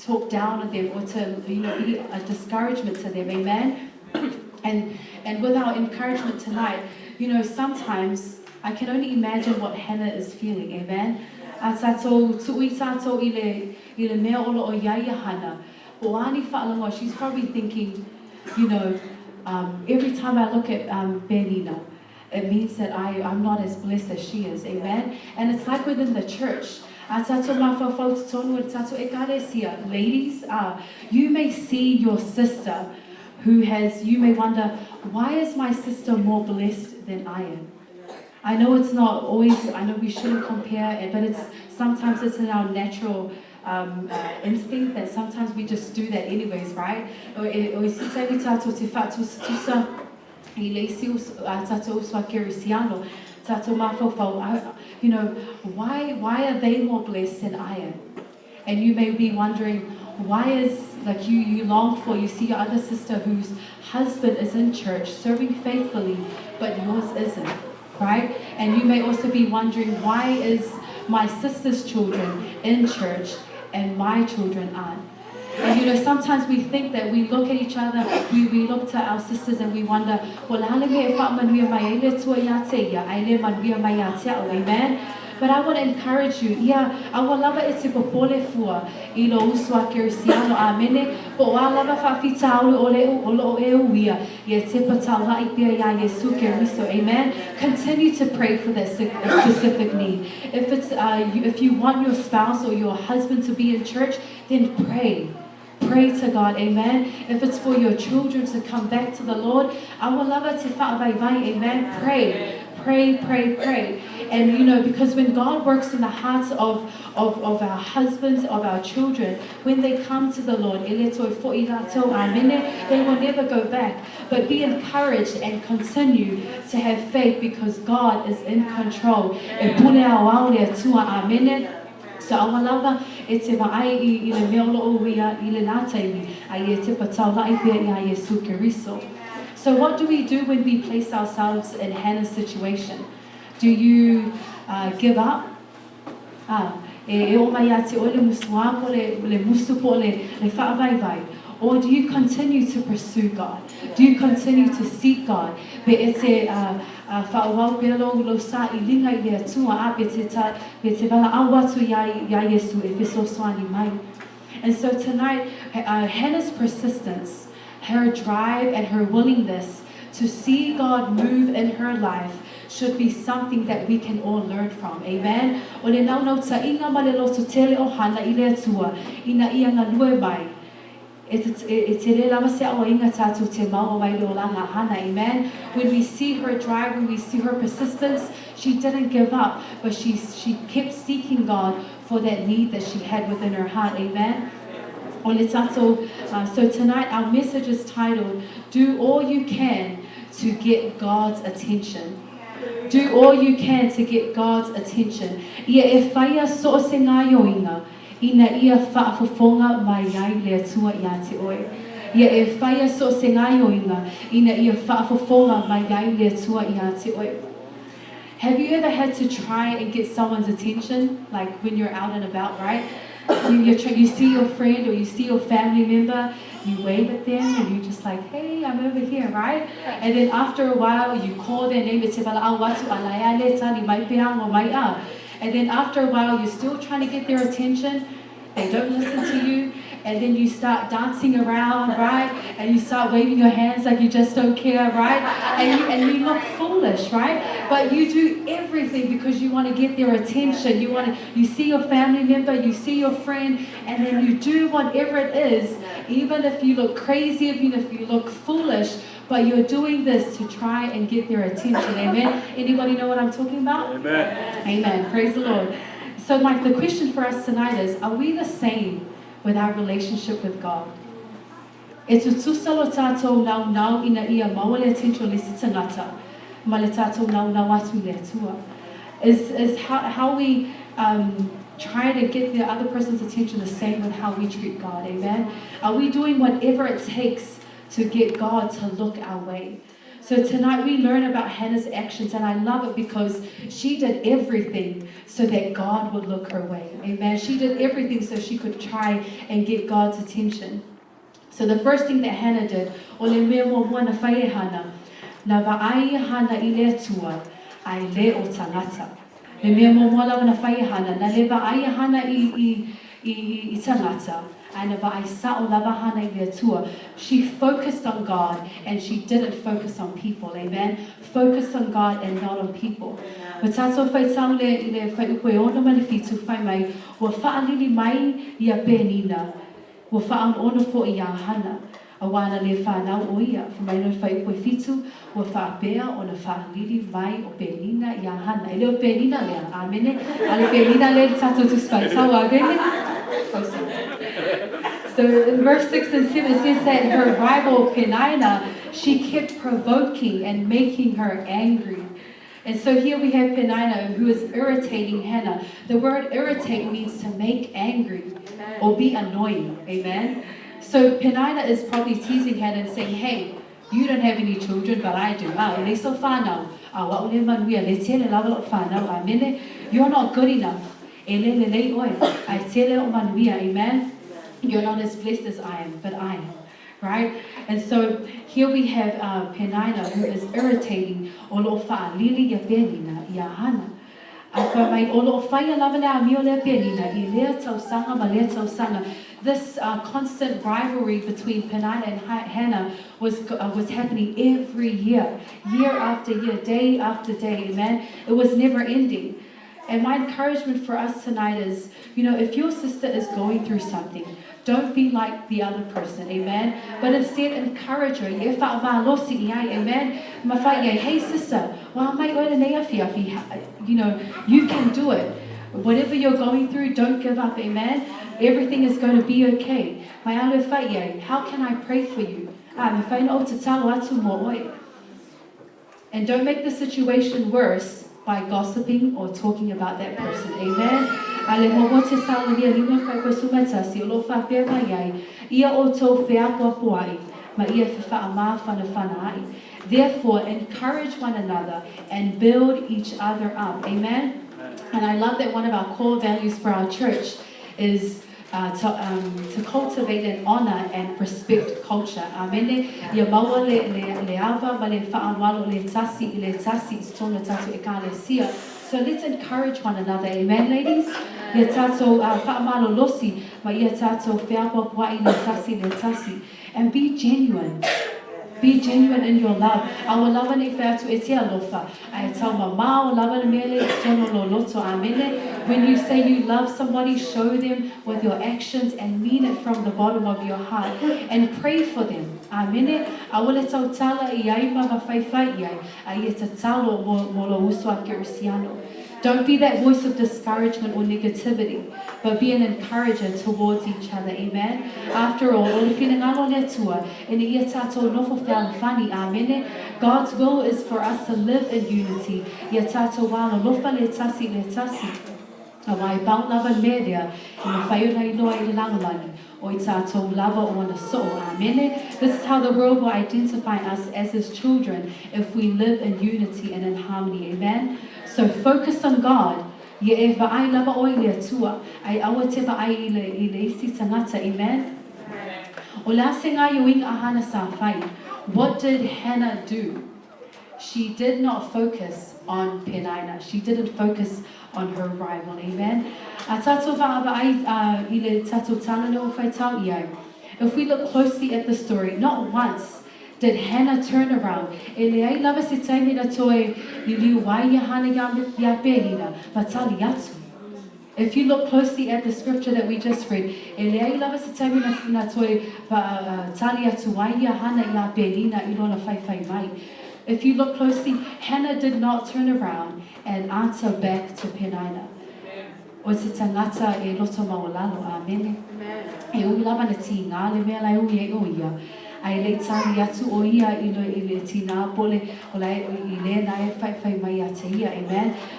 talk down on them or to be a discouragement to them. Amen. And with our encouragement tonight, sometimes I can only imagine what Hannah is feeling. Amen. She's probably thinking, every time I look at Penina, it means that I'm not as blessed as she is. Amen. And it's like within the church. Ladies, you may see your sister you may wonder, why is my sister more blessed than I am? I know it's not always, I know we shouldn't compare, but sometimes it's in our natural instinct that sometimes we just do that anyways, right? Why are they more blessed than I am? And you may be wondering, why is, like you long for, you see your other sister whose husband is in church serving faithfully, but yours isn't, right? And you may also be wondering, why is my sister's children in church and my children aren't? And you know, sometimes we think that we look at each other, we look to our sisters and we wonder, well, amen? But I want to encourage you, I will love it to popole fua, ilo uswa kerisiano, amen. But I love fafita olo euia, ye tipatala ipia ya Yesu keriso, amen. Continue to pray for that specific need. If you want your spouse or your husband to be in church, then pray. Pray to God, amen. If it's for your children to come back to the Lord, I will love it to amen. Pray. And you know, because when God works in the hearts of our husbands, of our children, when they come to the Lord, they will never go back. But be encouraged and continue to have faith because God is in control. So awalava e te vaai I le meolo uia I le nātaimi a I te patau lai pia I Yesu Keriso. So what do we do when we place ourselves in Hannah's situation? Do you give up? E o mai a te o le musuapo le musupo le whaavaivai? Or do you continue to pursue God? Do you continue to seek God? Be e te whaawau pelo lo sa I linga I le atua a be te wala awatu ya Yesu e fiso swani mai. And so tonight, Hannah's persistence, her drive and her willingness to see God move in her life should be something that we can all learn from. Amen? O le naunau ta inga ma le loto tele o hana I le atua, ina ia ngā lue mai. E te re lava se awa inga tātou te mau o mai leo langa hana, amen? When we see her drive, when we see her persistence, she didn't give up, but she kept seeking God for that need that she had within her heart, amen? O le tātou, so tonight our message is titled, Do All You Can to Get God's Attention. Do all you can to get God's attention. Ia e whaia so se ngā yoinga, ina ia whaafofonga mai ai le atua I te oe. Ia e whaia so se ngā yoinga, ina ia whaafofonga mai ai le atua I te oe. Have you ever had to try and get someone's attention, like when you're out and about, right? You see your friend or you see your family member, you wave at them and you're just like, hey, I'm over here, right? And then after a while, you call their name, and then after a while, you're still trying to get their attention. They don't listen to you. And then you start dancing around, right? And you start waving your hands like you just don't care, right? And you look foolish, right? But you do everything because you want to get their attention. You see your family member, you see your friend, and then you do whatever it is, even if you look crazy, even if you look foolish, but you're doing this to try and get their attention. Amen? Anybody know what I'm talking about?
Amen.
Amen. Praise the Lord. So Mike, the question for us tonight is, are we the same with our relationship with God? E tu tusalo tātou nau ina ia maua le attention le si tangata, ma le tātou nau atu le atua. Is how we try to get the other person's attention the same with how we treat God, amen? Are we doing whatever it takes to get God to look our way? So tonight we learn about Hannah's actions, and I love it because she did everything so that God would look her way. Amen. She did everything so she could try and get God's attention. So the first thing that Hannah did, o le mea mo moana whae hana, na vaai hana I le atua, ai le o tangata. Le mea mo moana whae hana, na le vaai hana I tangata. She focused on God and she didn't focus on people, amen? Focus on God and not on people. Wa tātou whai tau le whai ukoe ono ma le fitu whai mai, wa whaalili mai I a pēnina, wa whaan ono fo I a hana, a wana le whanau o ia, whamai no whai ukoe fitu, wa whaapea o na whaalili mai o pēnina I a hana. E leo pēnina lea, amene? Ale pēnina le tātou tu whai tau, amene? So in verse 6 and 7 it says that her rival Penina, she kept provoking and making her angry. And so here we have Penina who is irritating Hannah. The word irritate means to make angry or be annoying. Amen. So Penina is probably teasing Hannah and saying, hey, you don't have any children, but I do. You're not good enough. Amen. You're not as blessed as I am, but I am. Right? And so here we have Penina, who is irritating Olo Fa'alili ya Penina, ya Hana. This constant rivalry between Penina and Hannah was happening every year after year, day after day, amen? It was never ending. And my encouragement for us tonight is, if your sister is going through something, don't be like the other person, amen? But instead encourage her. Amen? Hey sister, you can do it. Whatever you're going through, don't give up, amen? Everything is going to be okay. How can I pray for you? And don't make the situation worse by gossiping or talking about that person, amen? Therefore, encourage one another and build each other up, amen? And I love that one of our core values for our church is to cultivate and honor and respect culture. Amen. So let's encourage one another. Amen, ladies? And be genuine. Be genuine in your love. Our love and I tell mama, when you say you love somebody, show them with your actions and mean it from the bottom of your heart and pray for them. Amen. I will tell Tala Don't be that voice of discouragement or negativity, but be an encourager towards each other. Amen. After all, God's will is for us to live in unity. This is how the world will identify us as his children if we live in unity and in harmony. Amen. So focus on God. Amen. What did Hannah do? She did not focus on Penina. She didn't focus on her rival. Amen. If we look closely at the story, not once did Hannah turn around. If you look closely at the scripture that we just read, if you look closely, Hannah did not turn around and answer back to Penina. Amen.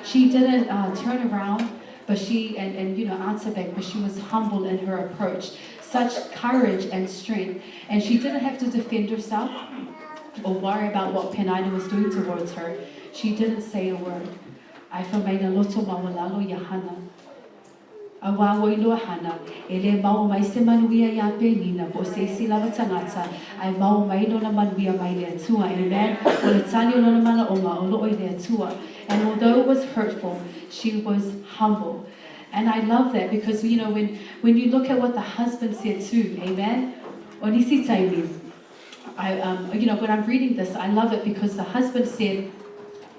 She didn't turn around, but she answer back, but she was humble in her approach. Such courage and strength, and she didn't have to defend herself or worry about what Penina was doing towards her. She didn't say a word. I famaina loto mawalalo yahana. Awawo ilo hana. Ele mau mai se manuia ya Penina. Bo se si lava tangata. Ai mau mai no na manuia mai le atua. Amen. O le tali o na mana onga o lo le atua. And although it was hurtful, she was humble. And I love that because when you look at what the husband said too, amen. Onisi taimi. When I'm reading this, I love it because the husband said,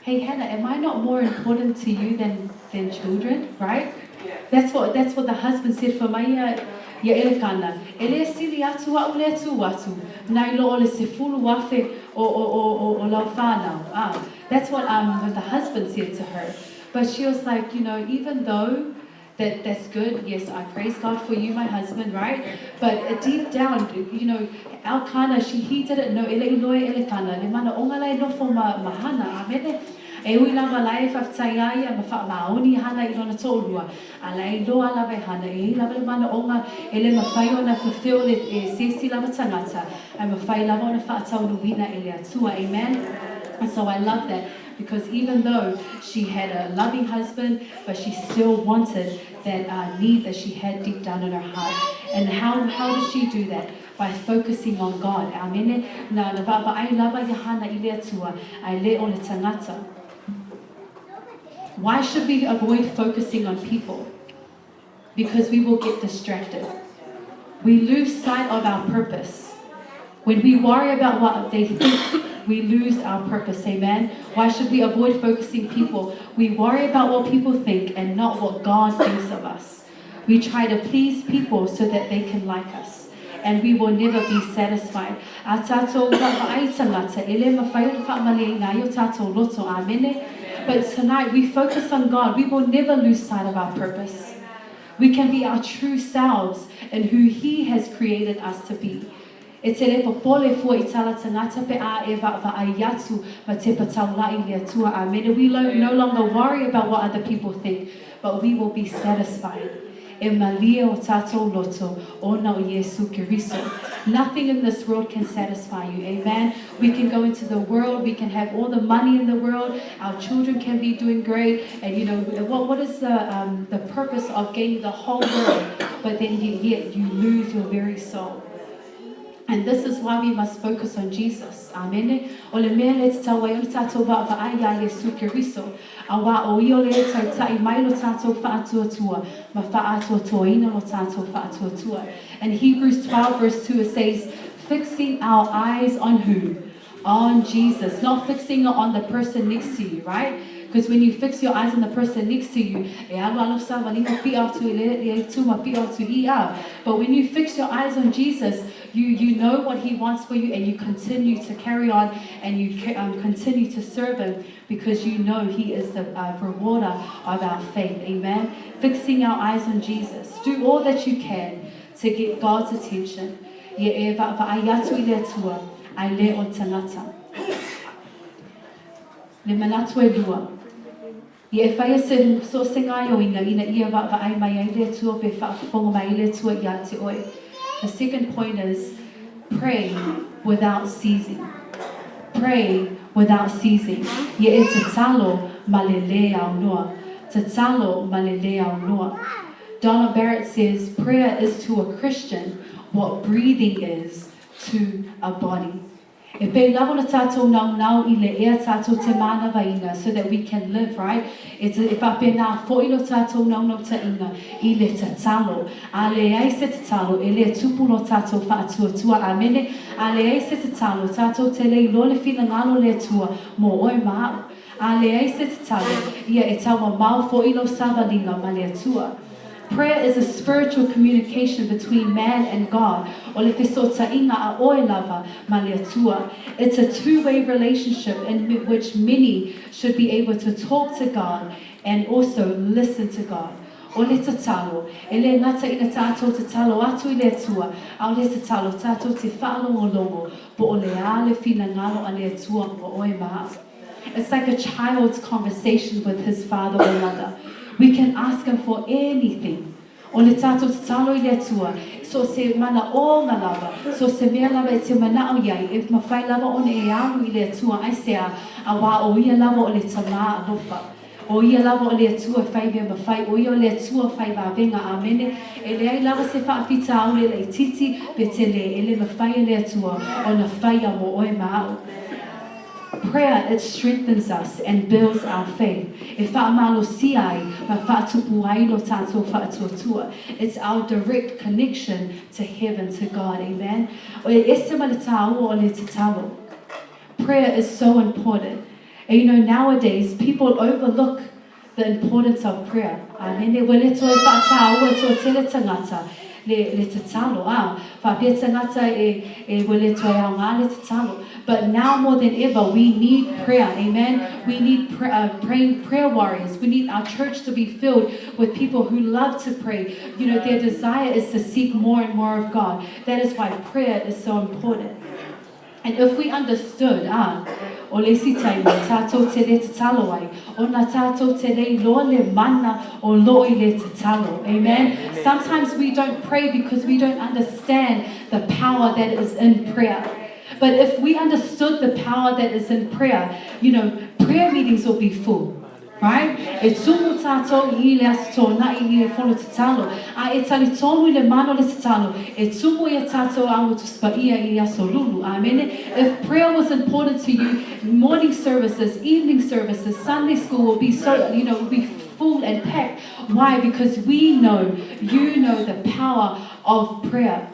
"Hey Hannah, am I not more important to you than children?" Right? Yeah. That's what the husband said for my ya elekana. Ele sili atu wa ule tu watu. Na ilo ole Sefulua'i o Lavern. That's what the husband said to her. But she was like, even though that's good. Yes, I praise God for you, my husband, right? But deep down, Elkanah, he didn't know. Ele iloe elekana. Le mana ongalai no for mahana. Amen. E ui lava life of taiaya maoni hana ilona tolua. Alai lo ala ve hana. E lava le mana onga ele mafai ona fulfill le sesi lava tangata. I mafai lava ona fa'atau nuina ele atua. Amen. And so I love that. Because even though she had a loving husband, but she still wanted that need that she had deep down in her heart. And how does she do that? By focusing on God. Amen. Na va'ai lava Yahana I le atua, ai le o le tangata. Why should we avoid focusing on people? Because we will get distracted. We lose sight of our purpose. When we worry about what they think, we lose our purpose. Amen. Why should we avoid focusing people? We worry about what people think and not what God thinks of us. We try to please people so that they can like us, and we will never be satisfied. But tonight we focus on God. We will never lose sight of our purpose. We can be our true selves and who He has created us to be. E te le popole fua I tala tangata pe a e wa'ai atu ma te pataulai le atua. Amen. We no longer worry about what other people think, but we will be satisfied. E malia o tātou loto, ona o Yesu Kiriso. Nothing in this world can satisfy you. Amen. We can go into the world, we can have all the money in the world, our children can be doing great, and you know, what is the purpose of gaining the whole world, but then yet you lose your very soul. And this is why we must focus on Jesus. Amen. O le mea le te tawa i o tātou wa'ai a Yesu Kiriso. A wā o i o le tai tai mai lo tātou whātuatua, ma whātuatoina lo tātou whātuatua. And Hebrews 12 verse 2 it says, fixing our eyes on who? On Jesus. Not fixing it on the person next to you, right? Because when you fix your eyes on the person next to you, but when you fix your eyes on Jesus, you know what He wants for you, and you continue to carry on, and you continue to serve Him, because you know He is the rewarder of our faith. Amen. Fixing our eyes on Jesus. Do all that you can to get God's attention. Le manatu e lua. Ia e whaia se so se ngai o inga ina ia wa'ai mai ai le tua pe whaafonga mai le tua ia te oe. The second point is pray without ceasing. Pray without ceasing. Ia e te talo ma le le au noa. Te talo ma le le au noa. Donna Barrett says prayer is to a Christian what breathing is to a body. E pei lava na tātou nau I le ea tātou te mana vaina so that we can live, right? E whape nā fōi no tātou nau ta inga I le te talo. A le ai se te talo, e le tupu no tātou whaatuatua. Amene. A le ai se te talo, tātou te lei lo le whina ngalo le tua mo oi maa. A le ai se te talo, ia e taua mau fōi no savalinga ma le atua. Prayer is a spiritual communication between man and God. It's a two-way relationship in which many should be able to talk to God and also listen to God. O le tatalo, e le ngata I na tātou te talo atu I le atua, au le tatalo tātou te whaalongo po o le a le whina ngalo a le atua mo oe maa. It's like a child's conversation with his father or mother. We can ask Him for anything. O le tātou te talo I le atua, so se mana o ngā lava, so se mea lava e te mana au iai, e mawhai lava o ne e anu I le atua, ai se a wā o ia lava o le tama alofa. O ia lava o le atua whai mea mawhai, o ia o le atua whai wawenga, amene. E le ai lava se whaafita au le lei titi, pe te le, e le mawhai le atua, o na whai a mo oe maau. Prayer, it strengthens us and builds our faith. It's our direct connection to heaven, to God. Amen. Prayer is so important. And you know, nowadays, people overlook the importance of prayer. Amen. Le tatalo whapea tangata e wale toi au ngā le tatalo. But now more than ever, we need prayer. Amen. We need praying prayer warriors. We need our church to be filled with people who love to pray. You know, their desire is to seek more and more of God. That is why prayer is so important. And if we understood, o le sitai me tātou te le tatalo ai, o na tātou te le loa le mana o loi le tatalo. Amen. Sometimes we don't pray because we don't understand the power that is in prayer. But if we understood the power that is in prayer, you know, prayer meetings will be full.
Right? E tumu tātou I le asitona I le whono tatalo. A e tali tonu I le mano le tatalo. E tumu I a tātou awa tuspaia I aso lulu. Amen. If prayer was important to you, morning services, evening services, Sunday school will be so, will be full and packed. Why? Because we know, you know the power of prayer.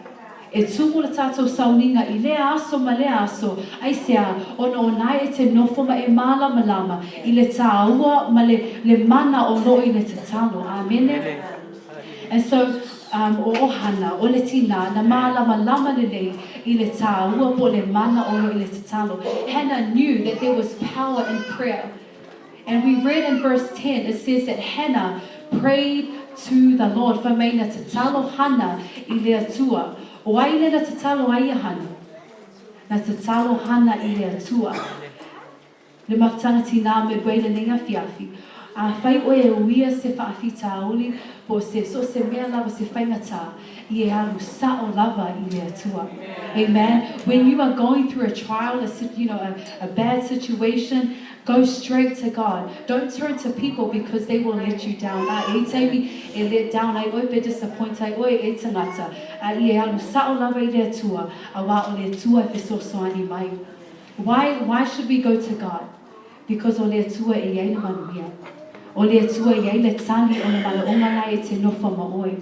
E tumu le tātou Sauniga I le aso ma le aso. Ai sea, ono nai e te nofo ma e malama lama. I le tāua ma le mana o loi le tatalo. Amen. And so, o ohana, o le tina, na malama lama le lei, I le tāua po le mana o loi le tatalo. Hannah knew that there was power in prayer. And we read in verse 10, it says that Hannah prayed to the Lord. Whamaina tatalo hana I le atua. O ai le na tatalo ai hana. Na tatalo hana I le atua. Le mafutanga tina Midway le nenga fiafi. A whai oe e uia se whaafi tāoli po se so se mea lava se whaingata I e alu sa o lava I le atua. Amen. When you are going through a trial, a bad situation, go straight to God. Don't turn to people because they will let you down. E teimi e let down. Ai oe be disappointed. Ai oe e tangata. I e alu sa o lava I le atua. A wa o le atua e so soani mai. Why should we go to God? Because o le atua e iei na manuia. O le atua iei le tali o le malaonga nai e te nofa maoi.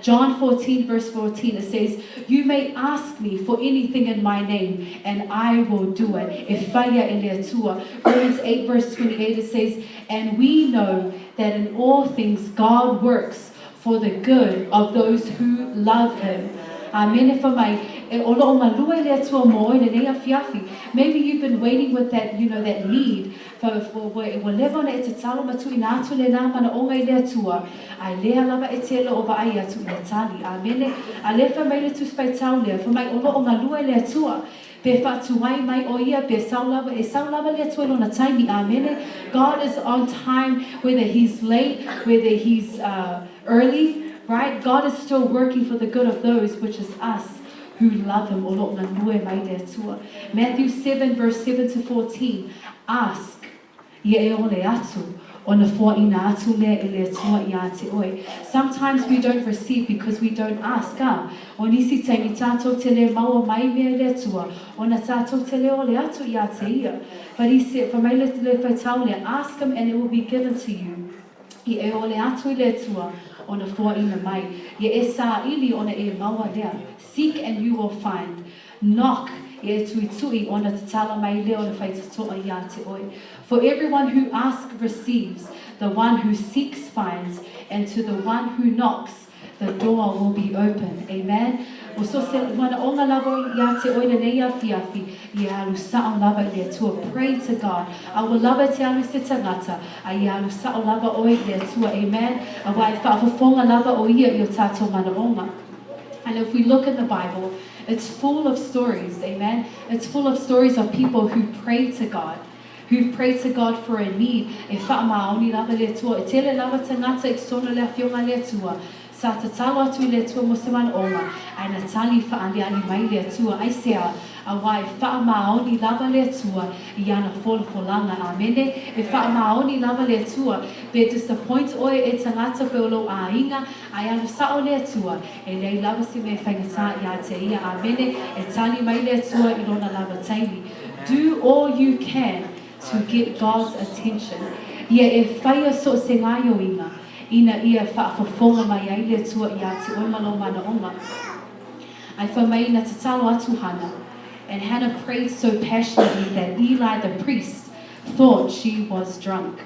John 14 verse 14 it says, you may ask me for anything in my name and I will do it. E whaia e le atua. Romans 8 verse 28 it says, and we know that in all things God works for the good of those who love him. Amen. Maybe you've been waiting with that, that need for whatever e te talo matu I nātu le nā mana o ngai lea tua. Ai lea lava e te lo ova ai atu le tali. Amen. A le wha mai le tu spai tau lea. Wha mai olo o ngā lua lea tua. Be whatuai mai o ia, be saulava, e saulava lea tua lona taimi. Amen. God is on time, whether he's late, whether he's early. Right? God is still working for the good of those, which is us, who love him. Matthew 7 verse 7 to 14. Ask, sometimes we don't receive because we don't ask. But he said, ask him and it will be given to you. Ona foaina mai. Ye e sa ili ona e maua lea. Seek and you will find. Knock. Ye tui tui ona tatala mai lea ona whaitatoa ia te oe. For everyone who asks receives. The one who seeks finds. And to the one who knocks, the door will be open. Amen. O so se mana o ngā lava ia te oe nei a fiafi. Ye alu sa o lava lea tua. Pray to God. A wa lava te alu se tangata. A ye alu sa o lava oe lea tua. Amen. A wa e whaafafonga lava o ia I o tātou mana onga. And if we look in the Bible, it's full of stories. Amen. It's full of stories of people who pray to God. Who pray to God for a need. E whaamaoni lava lea tua. E tele lava tangata e sona lea fionga lea tua. Sa tatalo atu le tua mo se mana onga. Ai na tali whaaliani mai le tua. Ai sea, a wai whaamaoni lava le tua I ana wholawholanga. Amene. E whaamaoni lava le tua. Be disappoint oe e tangata pe olo a inga. Ai anu sao le tua. E lei lava se me whaingata I a te ia. Amene. E tali mai le tua I lona lava taimi. Do all you can to get God's attention. Ia e whaia so se ngaio inga. Ina ia whaafafonga mai ai le tua I a te oimalo mana onga. Ai whamai na tatalo atu Hannah. And Hannah prayed so passionately that Eli the priest thought she was drunk.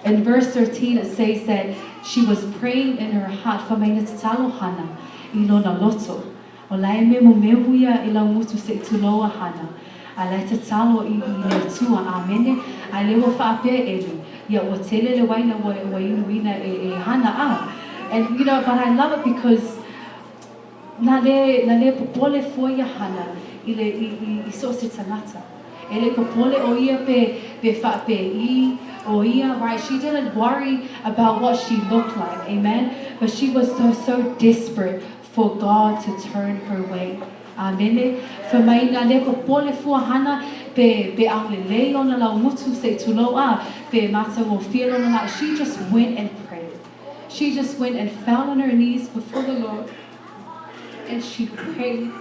In verse 13 it says that she was praying in her heart. Whamai na tatalo Hannah. I lona loto. O lai me mo mehuia I lau mutu se tuloa Hannah. A lai tatalo I le tua. Amene. A lewa whaapea elu. Ya o tele le waina wa inuina e Hannah. And but I love it because na le popole foia Hannah I so se tangata. E le popole o ia pe whaape o ia, right? She didn't worry about what she looked like, amen? But she was so desperate for God to turn her way. Amen. For mai na le popole fua Hannah be au lelei ona lau mutu se tuloa, be mata mo feel ona la. She just went and prayed. She just went and fell on her knees before the Lord. And she prayed.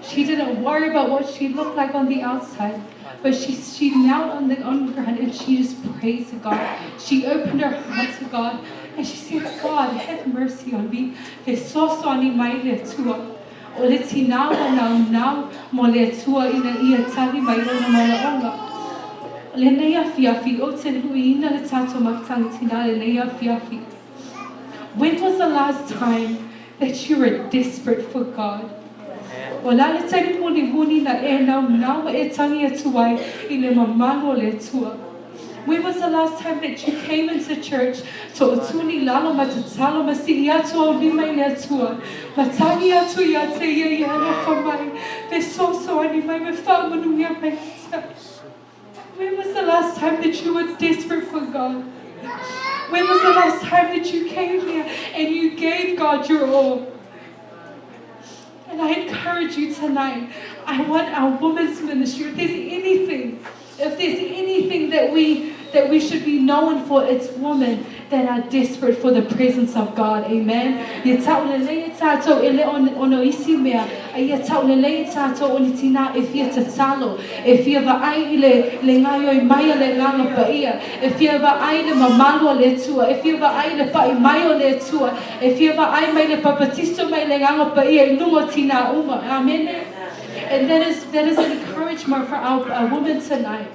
She didn't worry about what she looked like on the outside. But she knelt on the ground and she just prayed to God. She opened her heart to God. And she said, God, have mercy on me. Te soso ani mai le tua. O le tina now mo le tua ina ia tali mai lona mauna. Le nei afiafi o te hui ina le tato maktang tina le nei afiafi. When was the last time that you were desperate for God? O la le tani muni na e now e tangi atuai I le mamano le tua. When was the last time that you came into church to otuni lalo matatalo masi atu o ni mai le atua. Matani atu ia te ia ana whamai. Te soso ani mai me whamanu ia mai. When was the last time that you were desperate for God? When was the last time that you came here and you gave God your all? And I encourage you tonight, I want our women's ministry, if there's anything that we should be known for, it's women that are desperate for the presence of God. Amen. If you ever ai le ngaio mai le ngalo paia, if you ever ai le mamalo le tua, if you ever ai le pai mai le tua, if you ever ai mai le papatisto mai le ngalo paia lungo tina uma. Amen. And that is an encouragement for our women tonight.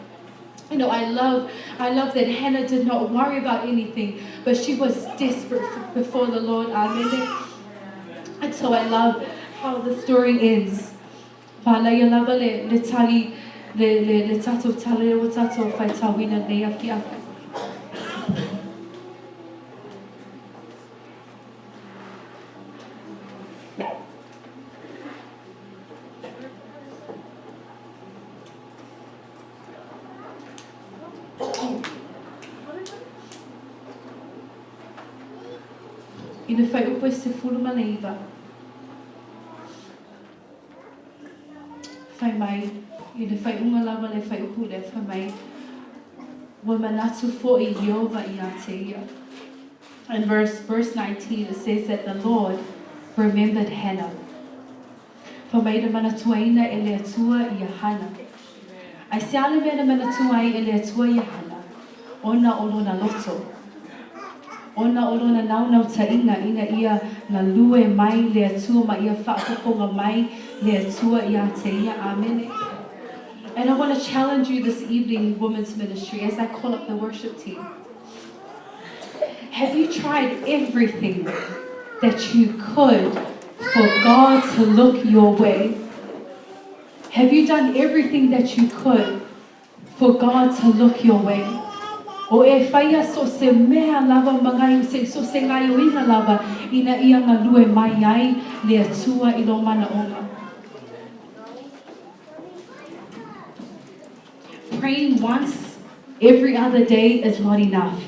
You know, I love that Hannah did not worry about anything, but she was desperate before the Lord. Amen. And so I love how the story ends. Le tali le tato tala o tato fai tawina le afiafi. Ina fai upo Sefulua'i Maiava. Fai mai, ina fai unga lava le fai upo le fai mai. Wa manatu fo'i Yehova I ateia. In verse 19 it says that the Lord remembered Hannah. Fa mai na manatuaina e le atua I Hannah. Ai se ale me na manatuai e le atua I Hannah. Ona olona loto. Ona olona naunau tainga ina ia na lue mai le atua ma ia whaakokonga mai le atua I ateia. Amen. And I want to challenge you this evening, women's ministry, as I call up the worship team. Have you tried everything that you could for God to look your way? Have you done everything that you could for God to look your way? O e whaia so se mea lava mangai so se ngai o ina lava ina ia ngā lue mai ai le atua I lo mana onga. Praying once every other day is not enough.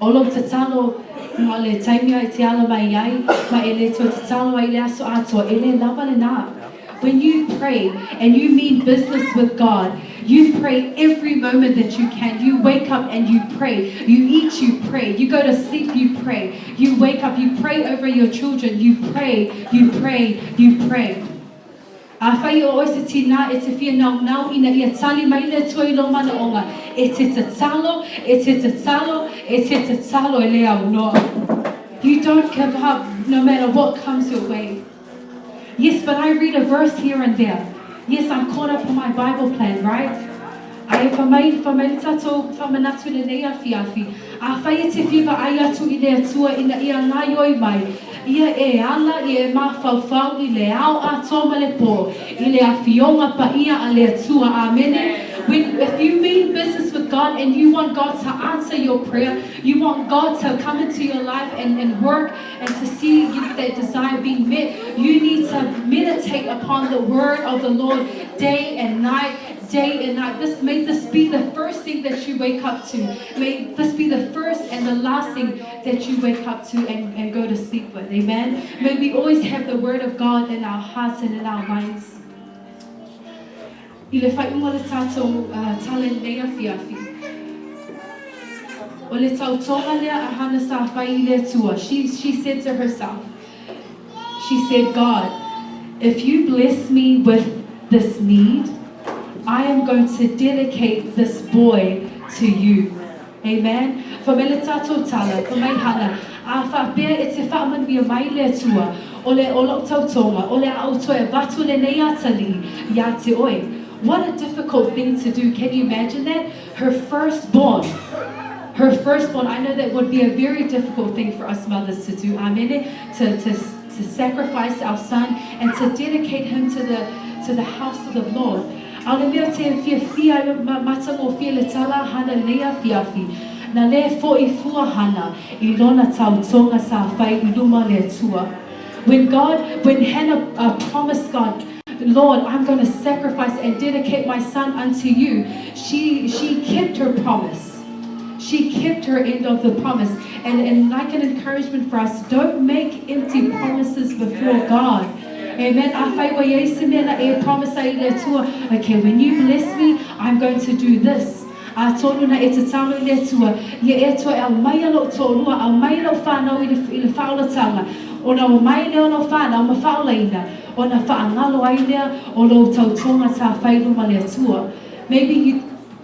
Olo tatalo ma le taimia I te ala mai ai ma e le tatalo ai le aso ato e le lava le nā. When you pray and you mean business with God, you pray every moment that you can. You wake up and you pray. You eat, you pray. You go to sleep, you pray. You wake up, you pray over your children. You pray, you pray, you pray. A whai o oise tina e te whia nau ina ia tali mai le tua I lo mana onga. E te tatalo, e te tatalo, e te tatalo e le au noa. You don't give up no matter what comes your way. Yes, but I read a verse here and there. Yes, I'm caught up on my Bible plan, right? Ai whamai tato whamanatu le nei afiafi. A whai te whiwa ai atu I le atua ina ia ngai oi mai. Ia e ala I e mawhauwhau I le au a toma le po. I le awhionga pa ia a le atua. Amen. If you mean business with God and you want God to answer your prayer, you want God to come into your life and work and to see that desire being met, you need to meditate upon the word of the Lord day and night. May this be the first thing that you wake up to. May this be the first and the last thing that you wake up to and go to sleep with. Amen. May we always have the word of God in our hearts and in our minds.
I le whaiunga le tātou tale nei a whiawhi. O le tautonga lea a hana sa whai I le tua. She said to herself, she said, God, if you bless me with this need, I am going to dedicate this boy to you. Amen. For me le tātou tala, for mai hana, a whapea e te whaaman mia mai le tua, o le olo tautonga, o le autoe, vatu le nei atali, ia te oi. What a difficult thing to do. Can you imagine that? Her firstborn, I know that would be a very difficult thing for us mothers to do. Amen. To sacrifice our son and to dedicate him to the house of the Lord. Au le mea te whiawhia matango whia le tala hana lea whiawhi. Na le fo'i fuahana I lona tautonga sa whai I luma le tua. When Hannah promised God, Lord, I'm going to sacrifice and dedicate my son unto you, she kept her promise. She kept her end of the promise. And like an encouragement for us, don't make empty promises before God. Amen. Okay, when you bless me, I'm going to do this.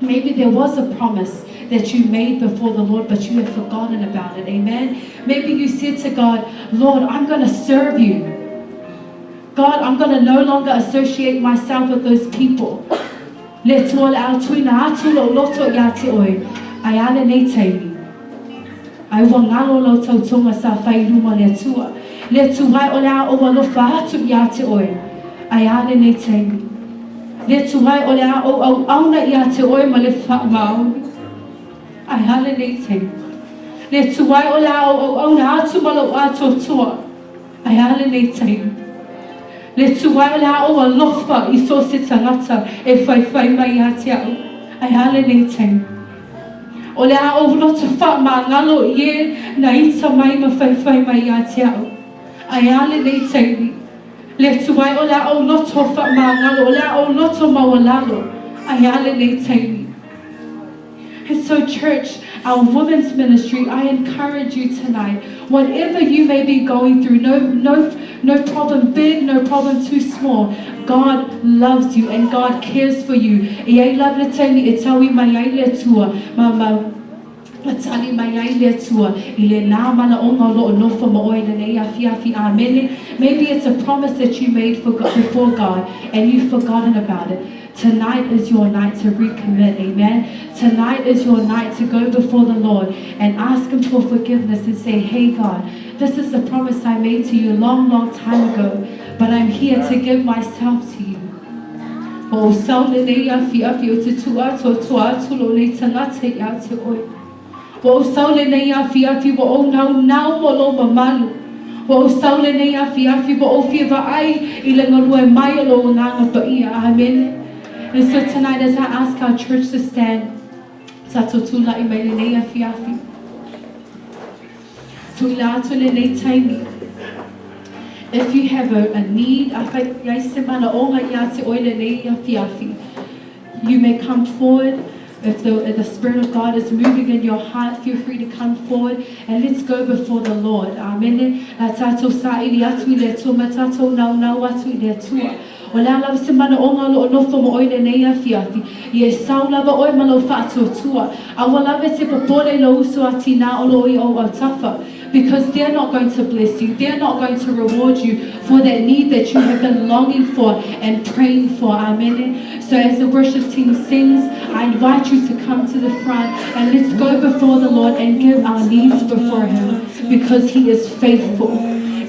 Maybe there was a promise that you made before the Lord, but you have forgotten about it. Amen. Maybe you said to God, Lord, I'm going to serve you. God, I'm going to no longer associate myself with those people. Le tua au tuina atu lo loto ia te oi. Ai ale nei teimi. Ai wa ngalo lo tautonga sa whai luma le tua. Le tuai o le a o walofa atu ia te oi. Ai ale nei teimi. Le tuai o le a o au auna ia te oi ma le wha mauni. Ai ale nei teimi. Le tuai o le a o au auna atu ma lo ato tua. Ai ale nei teimi. Le tuai o le a o alofa I so se tangata e whai mai a te au. Ai ale nei teimi. O le a o loto wha ma ngalo I e na ita mai ma whai mai a te au. Ai ale nei teimi. Le tuai o le a o loto wha ma ngalo, o le a o loto mawalalo. Ai ale nei teimi. And so church, our women's ministry, I encourage you tonight, whatever you may be going through, no problem big, no problem too small, God loves you and God cares for you. I love le tani e tawi mai ai le tua, Atali mai ai le tua, I le nā mana o ngā lo nofa ma oi na nei a whiawhi amene. Maybe it's a promise that you made before God and you've forgotten about it. Tonight is your night to recommit, amen. Tonight is your night to go before the Lord and ask Him for forgiveness and say, hey God, this is the promise I made to you a long time ago, but I'm here to give myself to you. O saule nei a whiawhi o te tua to lo nei tangata I te oi. O saule nei a whiawhi wa o nau mo lo mamalu. O saule nei a whiawhi wa o whiawa ai I le ngalua mai o lo nganga pa ia, amen. And so tonight as I ask our church to stand, tato tula I mai le nei a whiawhi. Tula atu le nei taimi. If you have a need, you may come forward. If the Spirit of God is moving in your heart, feel free to come forward and let's go before the Lord. Amen. O le ala se mana o ngā lo nofo mo oile nei a whiawhi. I e sau lava oi ma lo whātua. A walawe te papore lo uso a tina o lo I o tafa. Because they're not going to bless you. They're not going to reward you for that need that you have been longing for and praying for. Amen. So as the worship team sings, I invite you to come to the front and let's go before the Lord and give our needs before Him. Because He is faithful.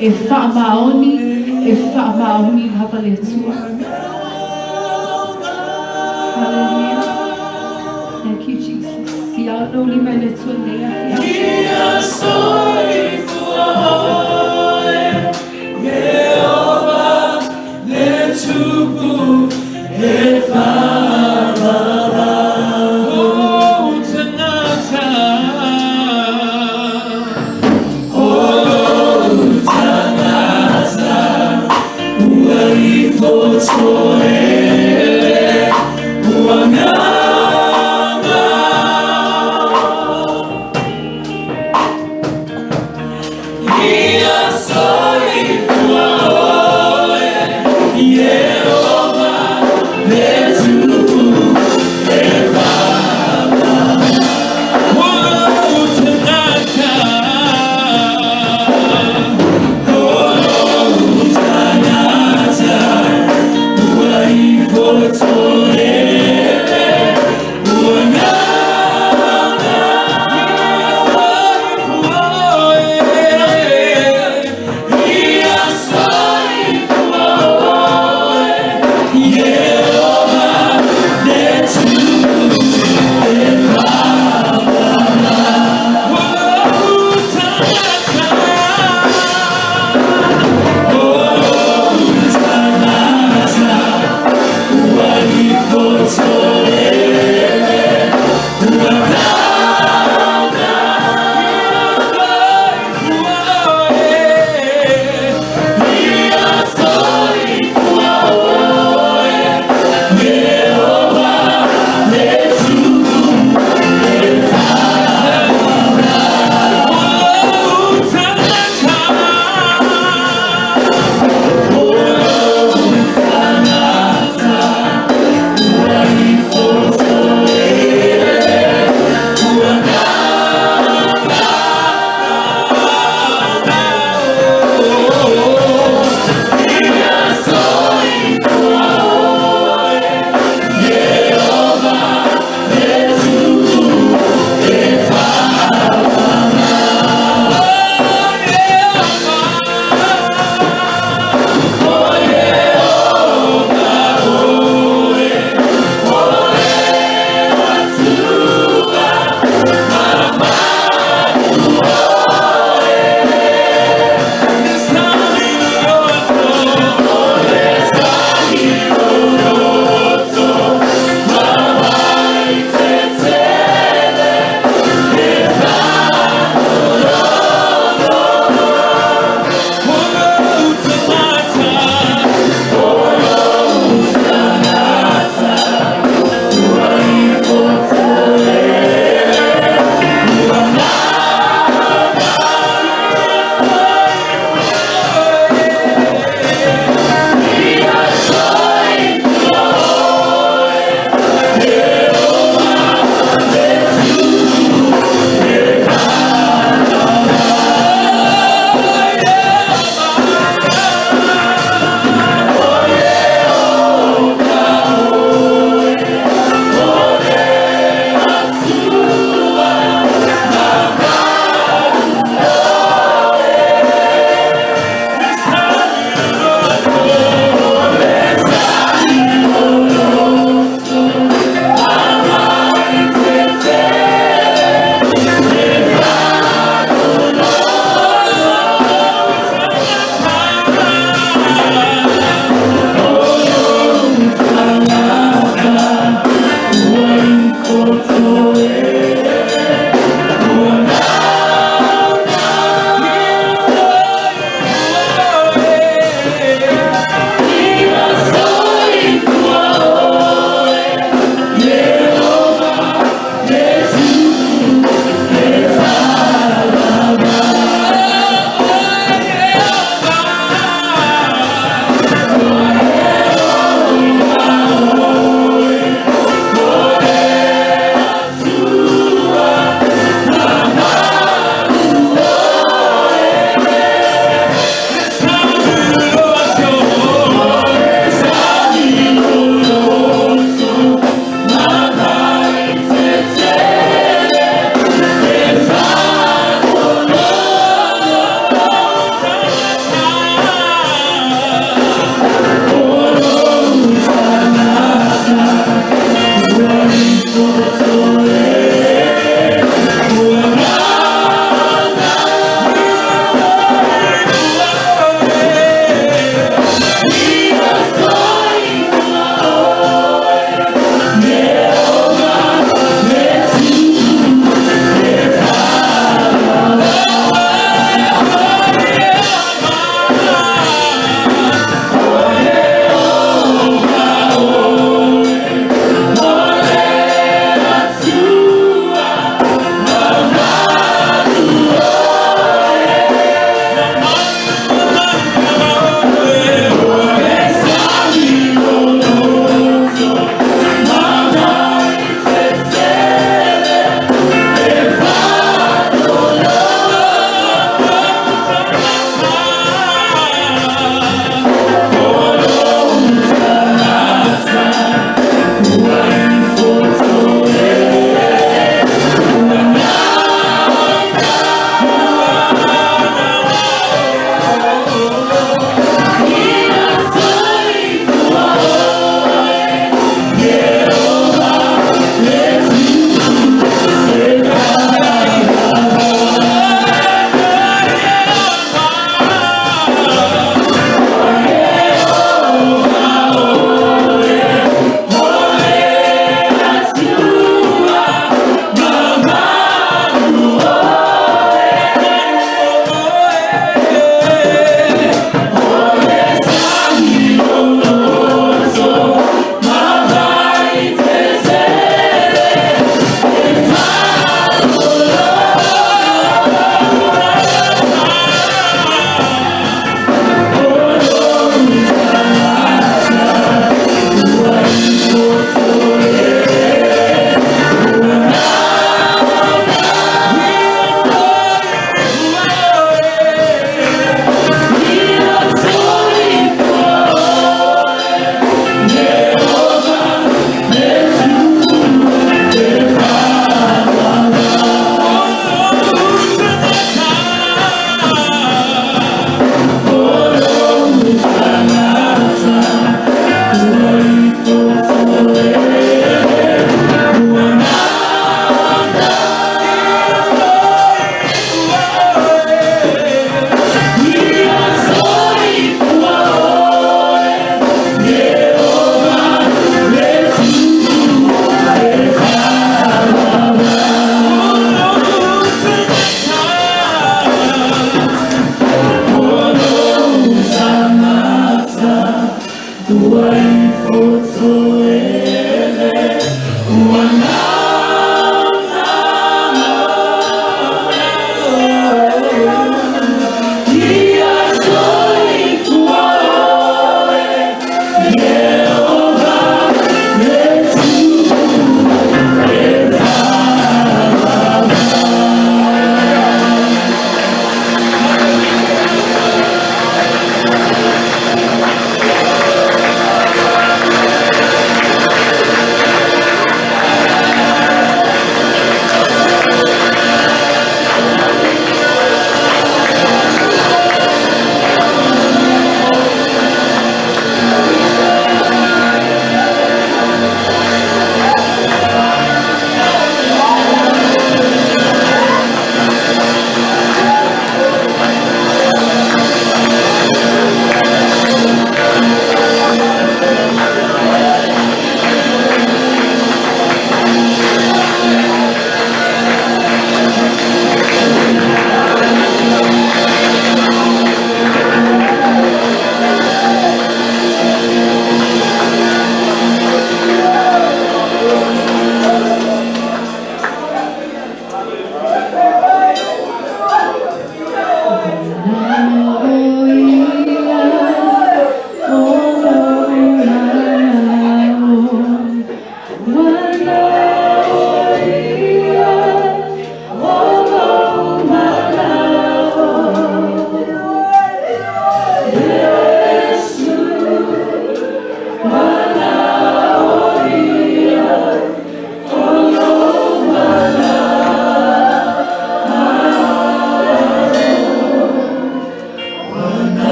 E whaamaoni. Hallelujah. Thank you, Jesus.